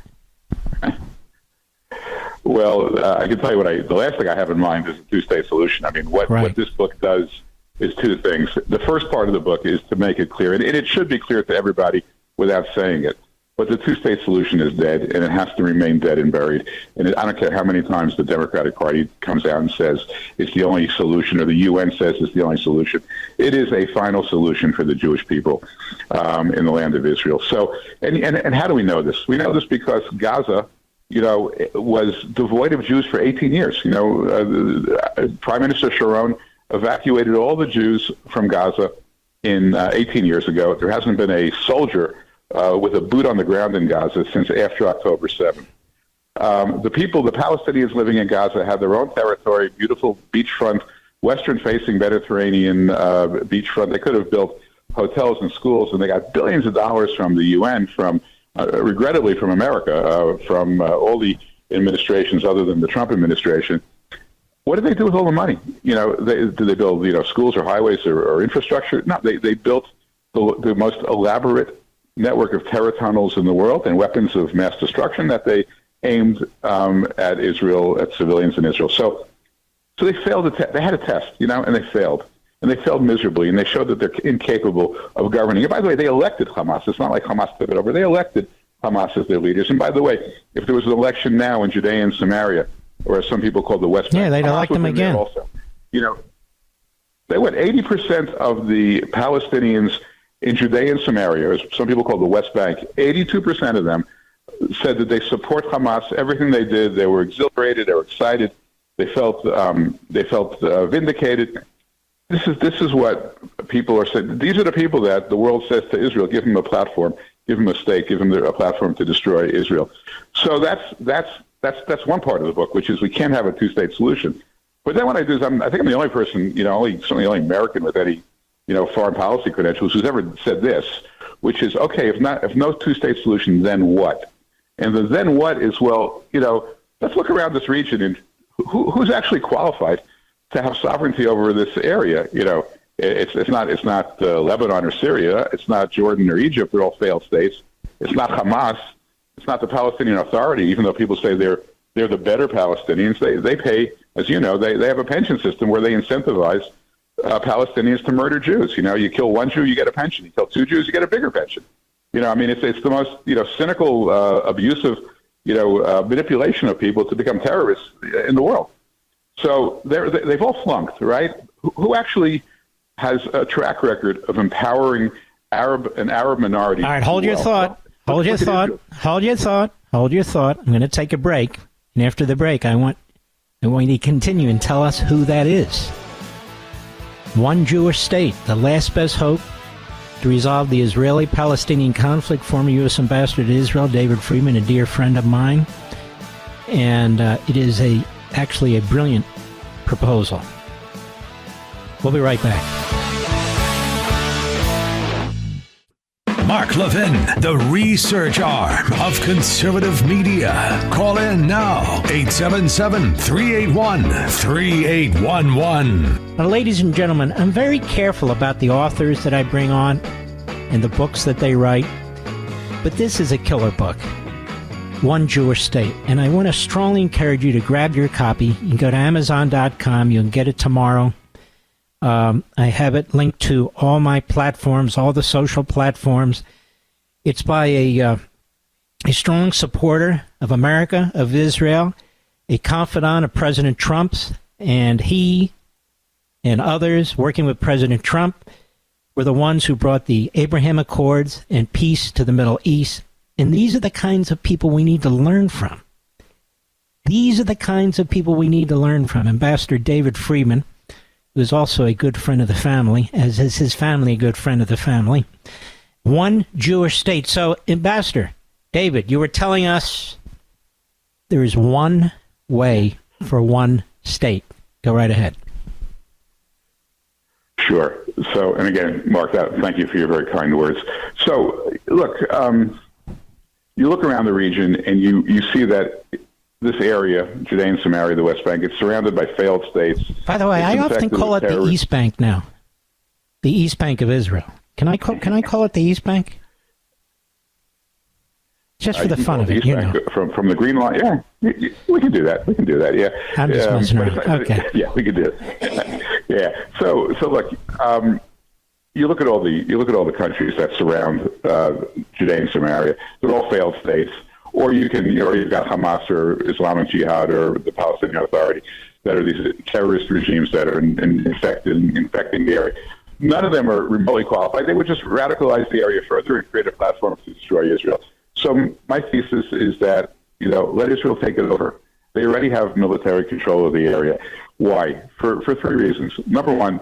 Well, I can tell you the last thing I have in mind is a two-state solution. I mean, what this book does is two things. The first part of the book is to make it clear, and it should be clear to everybody without saying it, but the two-state solution is dead, and it has to remain dead and buried. And I don't care how many times the Democratic Party comes out and says it's the only solution, or the UN says it's the only solution. It is a final solution for the Jewish people in the land of Israel. So, and how do we know this? We know this because Gaza, was devoid of Jews for 18 years. Prime Minister Sharon evacuated all the Jews from Gaza in 18 years ago. There hasn't been a soldier with a boot on the ground in Gaza since after October 7th. The Palestinians living in Gaza have their own territory, beautiful beachfront, western-facing Mediterranean beachfront. They could have built hotels and schools, and they got billions of dollars from the UN, from regrettably from America, from all the administrations other than the Trump administration. What did they do with all the money? You know, did they build, you know, schools or highways or infrastructure? No, they built the most elaborate network of terror tunnels in the world and weapons of mass destruction that they aimed at Israel, at civilians in Israel. So they failed. They had a test, you know, and they failed. And they failed miserably, and they showed that they're incapable of governing. And by the way, they elected Hamas. It's not like Hamas took it over. They elected Hamas as their leaders. And by the way, if there was an election now in Judea and Samaria, or as some people call the West Bank, they'd elect them again. Also, you know, they went 80% of the Palestinians in Judea and Samaria, as some people call the West Bank, 82% of them said that they support Hamas. Everything they did, they were exhilarated, they were excited, they felt vindicated. This is what people are saying. These are the people that the world says to Israel, give them a platform, give them a stake, give them a platform to destroy Israel. So that's one part of the book, which is we can't have a two-state solution. But then what I do is I think I'm the only person, you know, certainly the only American with any, you know, foreign policy credentials who's ever said this, which is, okay, if no two-state solution, then what? And the then what is, well, you know, let's look around this region and who's actually qualified to have sovereignty over this area. You know, it's not Lebanon or Syria. It's not Jordan or Egypt. They're all failed states. It's not Hamas. It's not the Palestinian Authority, even though people say they're the better Palestinians. They pay, as you know, they have a pension system where they incentivize Palestinians to murder Jews. You know, you kill one Jew, you get a pension. You kill two Jews, you get a bigger pension. You know, I mean, it's the most, you know, cynical, abusive, you know, manipulation of people to become terrorists in the world. So they've all flunked, right? Who actually has a track record of empowering an Arab minority? All right, hold your thought. Hold your thought. I'm going to take a break, and after the break, I want you to continue and tell us who that is. One Jewish state, the last best hope to resolve the Israeli-Palestinian conflict. Former U.S. Ambassador to Israel, David Friedman, a dear friend of mine, and it is actually a brilliant proposal. We'll be right back. Mark Levin, the research arm of conservative media. Call in now, 877-381-3811. Now, ladies and gentlemen, I'm very careful about the authors that I bring on and the books that they write, but this is a killer book, One Jewish State, and I want to strongly encourage you to grab your copy. You can go to Amazon.com. You can get it tomorrow. I have it linked to all my platforms, all the social platforms. It's by a strong supporter of America, of Israel, a confidant of President Trump's, and he and others working with President Trump were the ones who brought the Abraham Accords and peace to the Middle East. And these are the kinds of people we need to learn from. These are the kinds of people we need to learn from. Ambassador David Friedman, who is also a good friend of the family, as is his family a good friend of the family. One Jewish state. So, Ambassador David, you were telling us there is one way for one state. Go right ahead. Sure. So, and again, Mark, thank you for your very kind words. So, look, you look around the region and you see that this area, Judea and Samaria, the West Bank, it's surrounded by failed states. By the way, I often call it the East Bank now. The East Bank of Israel. Can I call it the East Bank? Just for the fun of it, you know. From the Green Line, yeah, we can do that. Yeah. I'm just messing around. Okay. Yeah, we can do it. Yeah. So look, you look at all the countries that surround Judea and Samaria. They're all failed states. Or you've got Hamas or Islamic Jihad or the Palestinian Authority that are these terrorist regimes that are infecting the area. None of them are remotely qualified. They would just radicalize the area further and create a platform to destroy Israel. So my thesis is that, let Israel take it over. They already have military control of the area. Why? For three reasons. Number one,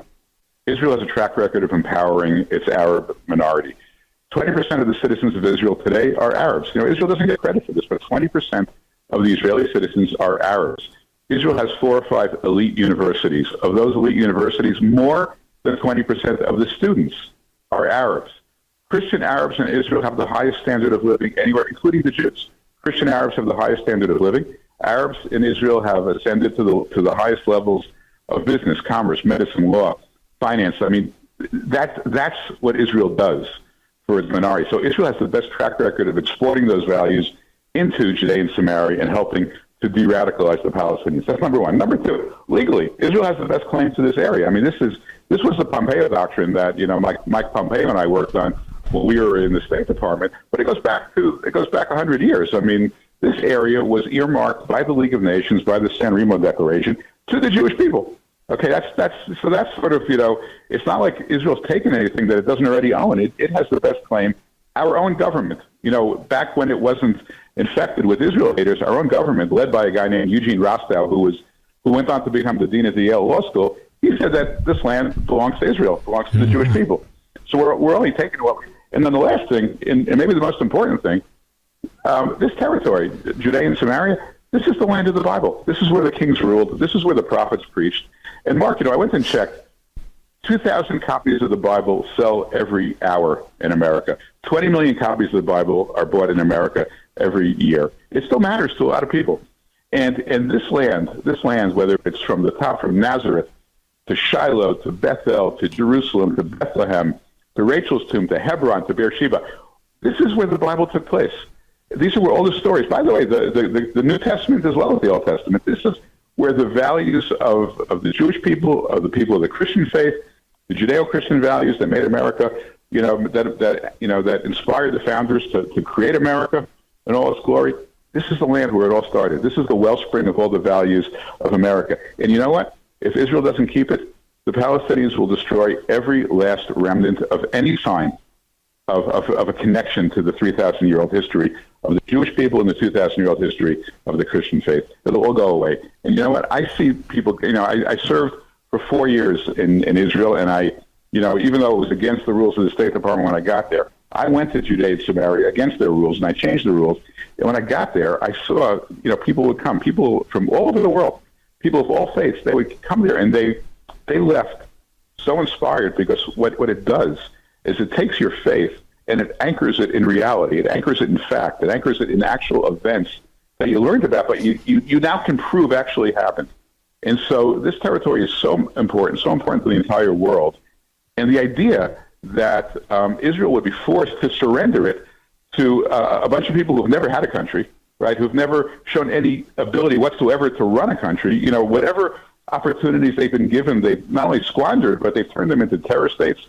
Israel has a track record of empowering its Arab minority. 20% of the citizens of Israel today are Arabs. Israel doesn't get credit for this, but 20% of the Israeli citizens are Arabs. Israel has 4 or 5 elite universities. Of those elite universities, more than 20% of the students are Arabs. Christian Arabs in Israel have the highest standard of living anywhere, including the Jews. Christian Arabs have the highest standard of living. Arabs in Israel have ascended to the highest levels of business, commerce, medicine, law, finance. I mean, that's what Israel does for its minority. So Israel has the best track record of exporting those values into Judea and Samaria and helping to de-radicalize the Palestinians. That's number one. Number two, legally, Israel has the best claim to this area. I mean, this was the Pompeo doctrine that Mike Pompeo and I worked on when we were in the State Department. But it goes back 100 years. I mean, this area was earmarked by the League of Nations, by the San Remo Declaration, to the Jewish people. Okay, that's sort of, it's not like Israel's taken anything that it doesn't already own. It has the best claim. Our own government, back when it wasn't infected with Israel haters, our own government, led by a guy named Eugene Rostow, who went on to become the dean at the Yale Law School, he said that this land belongs to Israel, belongs to the Jewish people. So we're only taking what we... And then the last thing, and maybe the most important thing, this territory, Judea and Samaria, this is the land of the Bible. This is where the kings ruled. This is where the prophets preached. And Mark, I went and checked. 2,000 copies of the Bible sell every hour in America. 20 million copies of the Bible are bought in America every year. It still matters to a lot of people. And this land, whether it's from the top, from Nazareth to Shiloh to Bethel to Jerusalem to Bethlehem to Rachel's tomb to Hebron to Beersheba, this is where the Bible took place. These are where all the stories. By the way, the New Testament as well as the Old Testament. This is where the values of the Jewish people, of the people of the Christian faith, the Judeo-Christian values that made America, that inspired the founders to create America in all its glory. This is the land where it all started. This is the wellspring of all the values of America. And you know what? If Israel doesn't keep it, the Palestinians will destroy every last remnant of any sign of a connection to the 3,000-year-old history of the Jewish people and the 2,000-year-old history of the Christian faith. It'll all go away. And you know what? I see people, I served for 4 years in Israel, and I, even though it was against the rules of the State Department when I got there, I went to Judea and Samaria against their rules, and I changed the rules. And when I got there, I saw, people would come, people from all over the world, people of all faiths, they would come there, and they left so inspired, because what it does is it takes your faith and it anchors it in reality. It anchors it in fact. It anchors it in actual events that you learned about, but you now can prove actually happened. And so this territory is so important to the entire world. And the idea that Israel would be forced to surrender it to a bunch of people who've never had a country, right, who've never shown any ability whatsoever to run a country, whatever opportunities they've been given, they've not only squandered, but they've turned them into terror states.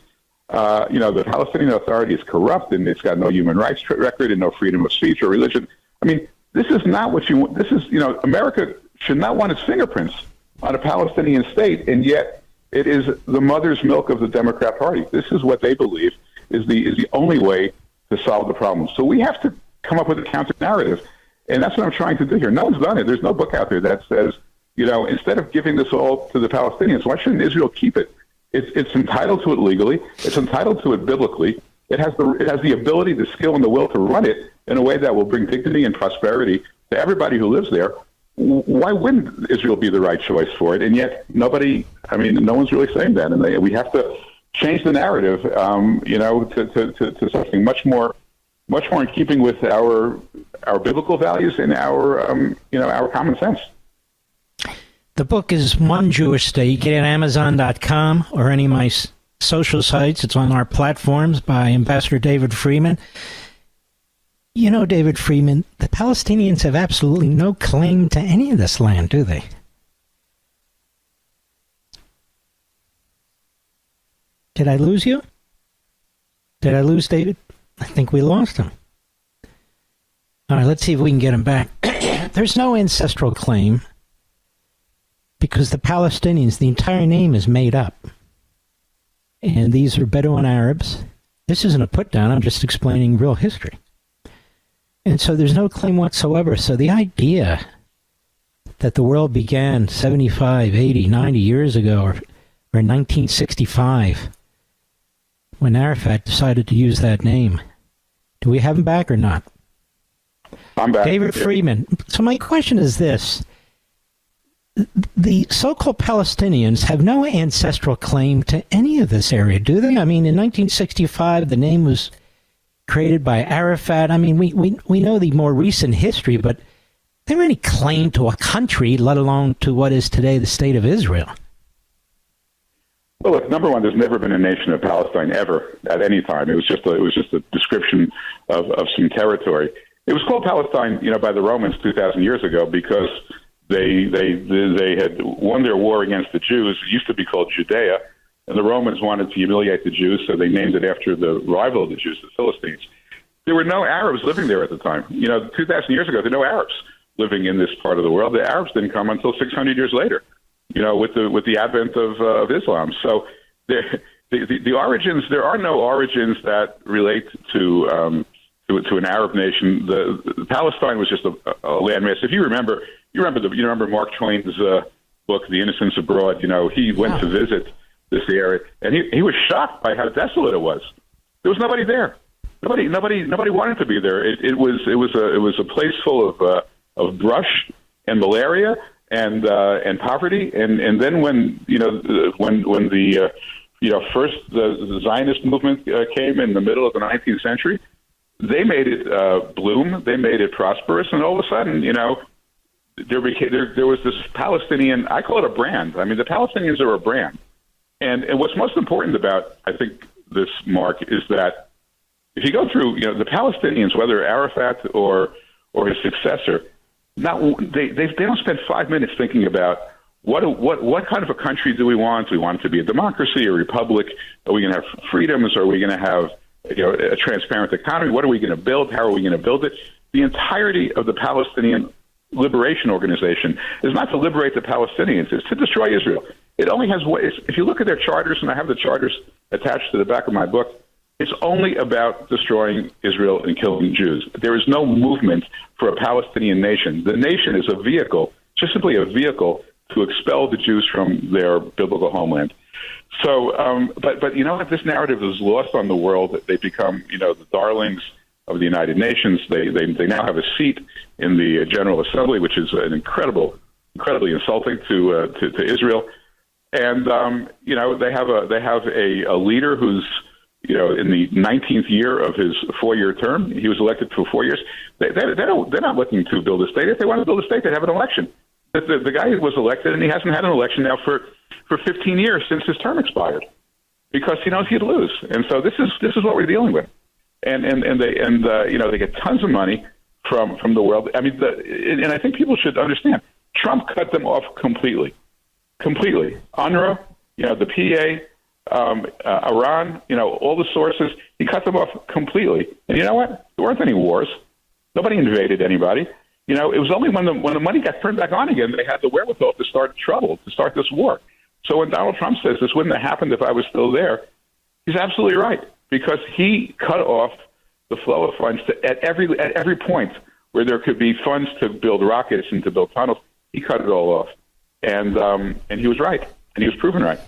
The Palestinian Authority is corrupt, and it's got no human rights record and no freedom of speech or religion. I mean, this is not what you want. This is, America should not want its fingerprints on a Palestinian state, and yet it is the mother's milk of the Democrat Party. This is what they believe is the only way to solve the problem. So we have to come up with a counter narrative, and that's what I'm trying to do here. No one's done it. There's no book out there that says, instead of giving this all to the Palestinians, why shouldn't Israel keep it? It's entitled to it legally. It's entitled to it biblically. It has the ability, the skill, and the will to run it in a way that will bring dignity and prosperity to everybody who lives there. Why wouldn't Israel be the right choice for it? And yet no one's really saying that. And we have to change the narrative, to something much more in keeping with our biblical values and our common sense. The book is One Jewish State. Get it at Amazon.com or any of my social sites. It's on our platforms by Ambassador David Friedman. David Friedman, the Palestinians have absolutely no claim to any of this land, do they? Did I lose you? Did I lose David? I think we lost him. All right, let's see if we can get him back. There's no ancestral claim, because the Palestinians, the entire name is made up. And these are Bedouin Arabs. This isn't a put down, I'm just explaining real history. And so there's no claim whatsoever. So the idea that the world began 75, 80, 90 years ago, or 1965, when Arafat decided to use that name, do we have him back or not? I'm back. David Friedman. So my question is this. the so-called Palestinians have no ancestral claim to any of this area, do they? I mean, in 1965, the name was created by Arafat. I mean, we know the more recent history, but they don't any claim to a country, let alone to what is today the state of Israel. Well, look, number one, there's never been a nation of Palestine ever at any time. It was just a description of some territory. It was called Palestine, by the Romans 2,000 years ago because they had won their war against the Jews. It used to be called Judea, and the Romans wanted to humiliate the Jews, so they named it after the rival of the Jews, the Philistines. There were no Arabs living there at the time. 2,000 years ago, there were no Arabs living in this part of the world. The Arabs didn't come until 600 years later, with the advent of Islam. So the origins, there are no origins that relate to an Arab nation. The Palestine was just a landmass. If you remember Mark Twain's book, The Innocents Abroad. He went to visit this area, and he was shocked by how desolate it was. There was nobody there. Nobody wanted to be there. It was a place full of brush and malaria and poverty. And then when the first the Zionist movement came in the middle of the 19th century, they made it bloom. They made it prosperous, and all of a sudden, there was this Palestinian. I call it a brand. I mean, the Palestinians are a brand. And what's most important about, I think, this, Mark, is that if you go through, the Palestinians, whether Arafat or his successor, they don't spend 5 minutes thinking about what kind of a country do we want? Do we want it to be a democracy, a republic? Are we going to have freedoms? Are we going to have a transparent economy? What are we going to build? How are we going to build it? The entirety of the Palestinian Liberation Organization is not to liberate the Palestinians; it's to destroy Israel. It only has ways. If you look at their charters, and I have the charters attached to the back of my book, it's only about destroying Israel and killing Jews. There is no movement for a Palestinian nation. The nation is a vehicle, just simply a vehicle to expel the Jews from their biblical homeland. So, but this narrative is lost on the world. They become, the darlings of the United Nations. They now have a seat in the General Assembly, which is an incredibly insulting to Israel. And they have a leader who's in the 19th year of his 4-year term. He was elected for 4 years. They're not looking to build a state. If they want to build a state, they'd have an election. The guy was elected, and he hasn't had an election now for 15 years since his term expired, because he knows he'd lose. And so this is what we're dealing with. And they get tons of money from the world. I mean, and I think people should understand. Trump cut them off completely. UNRWA, the PA, Iran, all the sources. He cut them off completely. And you know what? There weren't any wars. Nobody invaded anybody. It was only when the money got turned back on again, they had the wherewithal to start trouble, to start this war. So when Donald Trump says this wouldn't have happened if I was still there, he's absolutely right, because he cut off the flow of funds at every point where there could be funds to build rockets and to build tunnels. He cut it all off, and he was right, and he was proven right.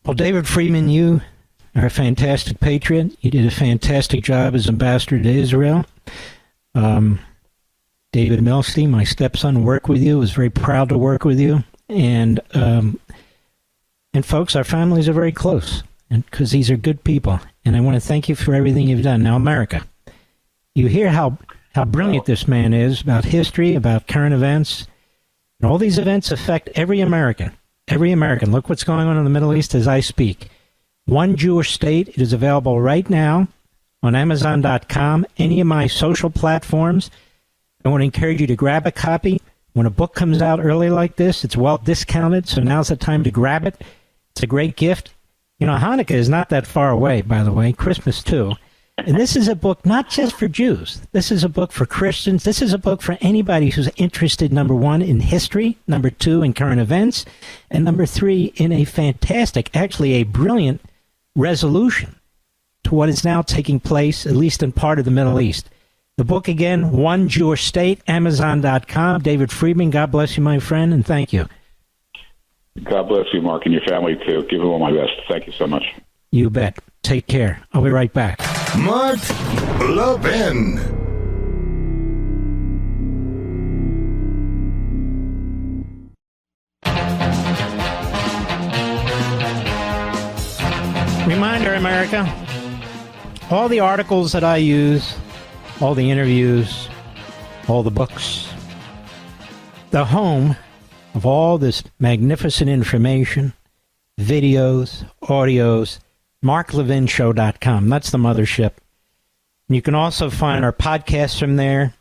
Well, David Friedman, you are a fantastic patriot. You did a fantastic job as ambassador to Israel. David Milstein, my stepson, worked with you. Was very proud to work with you. And folks, our families are very close, and because these are good people. And I want to thank you for everything you've done. Now, America, you hear how brilliant this man is about history, about current events. And all these events affect every American. Every American. Look what's going on in the Middle East as I speak. One Jewish State. It is available right now on Amazon.com, any of my social platforms. I want to encourage you to grab a copy. When a book comes out early like this, it's well discounted, so now's the time to grab it. It's a great gift. Hanukkah is not that far away, by the way, Christmas too. And this is a book not just for Jews. This is a book for Christians. This is a book for anybody who's interested, number one, in history, number two, in current events, and number three, in a fantastic, actually a brilliant resolution to what is now taking place, at least in part of the Middle East. The book again, One Jewish State, Amazon.com. David Friedman, God bless you, my friend, and thank you. God bless you, Mark, and your family, too. Give them all my best. Thank you so much. You bet. Take care. I'll be right back. Mark Levin. America. All the articles that I use, all the interviews, all the books, the home of all this magnificent information, videos, audios, marklevinshow.com. That's the mothership. And you can also find our podcasts from there,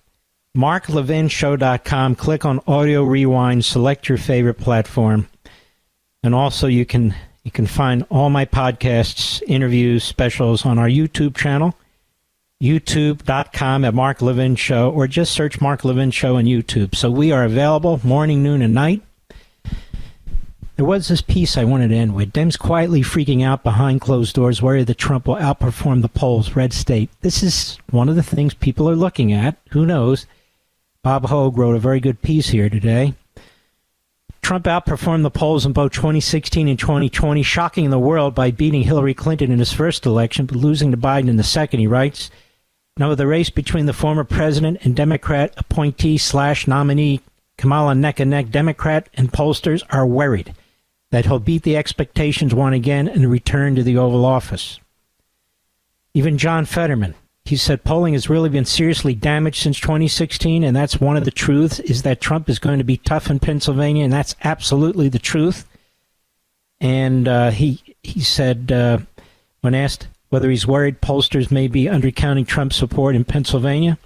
marklevinshow.com. Click on Audio Rewind, select your favorite platform. And also you can find all my podcasts, interviews, specials on our YouTube channel, youtube.com at Mark Levin Show, or just search Mark Levin Show on YouTube. So we are available morning, noon, and night. There was this piece I wanted to end with. Dems quietly freaking out behind closed doors, worried that Trump will outperform the polls. Red state. This is one of the things people are looking at. Who knows? Bob Hogue wrote a very good piece here today. Trump outperformed the polls in both 2016 and 2020, shocking the world by beating Hillary Clinton in his first election, but losing to Biden in the second, he writes. Now, the race between the former president and Democrat appointee/nominee Kamala neck and neck, Democrat and pollsters are worried that he'll beat the expectations once again and return to the Oval Office. Even John Fetterman, he said polling has really been seriously damaged since 2016, and that's one of the truths, is that Trump is going to be tough in Pennsylvania, and that's absolutely the truth. And he said, when asked whether he's worried pollsters may be undercounting Trump's support in Pennsylvania,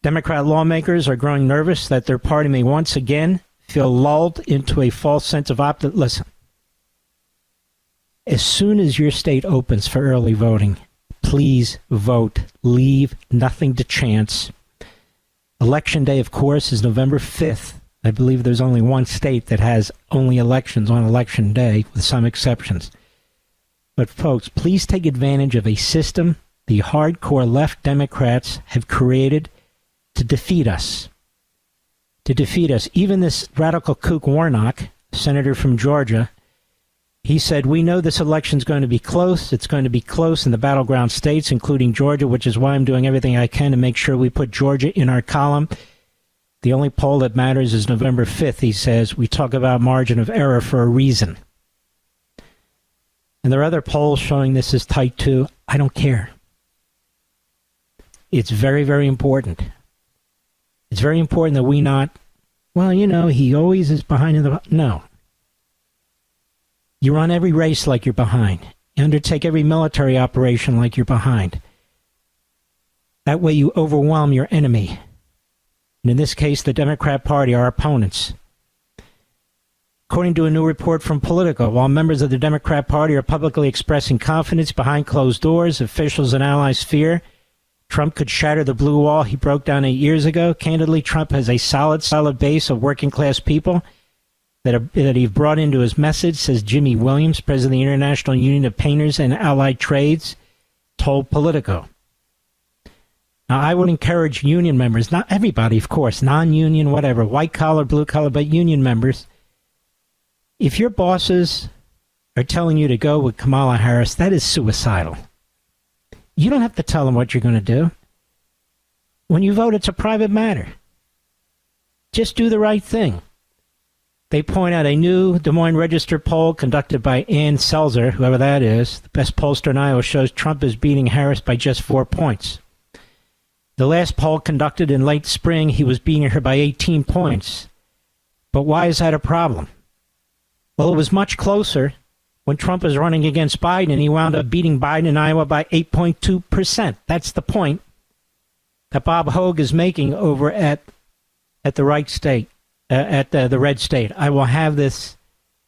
Democrat lawmakers are growing nervous that their party may once again feel lulled into a false sense of optimism. Listen, as soon as your state opens for early voting, please vote. Leave nothing to chance. Election day, of course, is November 5th. I believe there's only one state that has only elections on election day, with some exceptions. But folks, please take advantage of a system the hardcore left Democrats have created to defeat us. To defeat us. Even this radical kook Warnock, senator from Georgia, he said, we know this election's going to be close. It's going to be close in the battleground states, including Georgia, which is why I'm doing everything I can to make sure we put Georgia in our column. The only poll that matters is November 5th, he says. We talk about margin of error for a reason. And there are other polls showing this is tight, too. I don't care. It's very, very important. It's very important that we not, well, you know, he always is behind in the... No. You run every race like you're behind. You undertake every military operation like you're behind. That way you overwhelm your enemy. And in this case, the Democrat Party, our opponents. According to a new report from Politico, while members of the Democrat Party are publicly expressing confidence behind closed doors, officials and allies fear Trump could shatter the blue wall he broke down 8 years ago. Candidly, Trump has a solid base of working-class people that he brought into his message, says Jimmy Williams, president of the International Union of Painters and Allied Trades, told Politico. Now, I would encourage union members, not everybody, of course, non-union, whatever, white-collar, blue-collar, but union members, if your bosses are telling you to go with Kamala Harris, that is suicidal. You don't have to tell them what you're going to do. When you vote, it's a private matter. Just do the right thing. They point out a new Des Moines Register poll conducted by Ann Selzer, whoever that is, the best pollster in Iowa, shows Trump is beating Harris by just 4 points. The last poll conducted in late spring, he was beating her by 18 points. But why is that a problem? Well, it was much closer when Trump was running against Biden, he wound up beating Biden in Iowa by 8.2%. That's the point that Bob Hogue is making over at the right state, at the red state. I will have this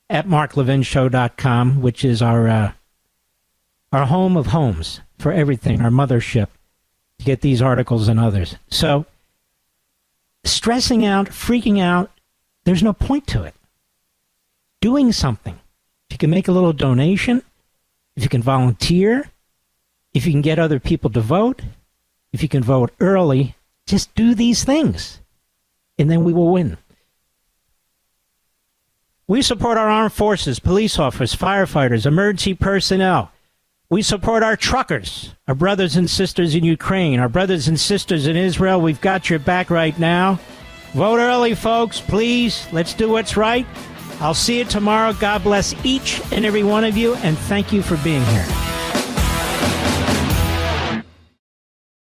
at marklevinshow.com, which is our home of homes for everything, our mothership, to get these articles and others. So, stressing out, freaking out, there's no point to it. Doing something. If you can make a little donation, if you can volunteer, if you can get other people to vote, if you can vote early, just do these things, and then we will win. We support our armed forces, police officers, firefighters, emergency personnel. We support our truckers, our brothers and sisters in Ukraine, our brothers and sisters in Israel. We've got your back right now. Vote early, folks, please. Let's do what's right. I'll see you tomorrow. God bless each and every one of you, and thank you for being here.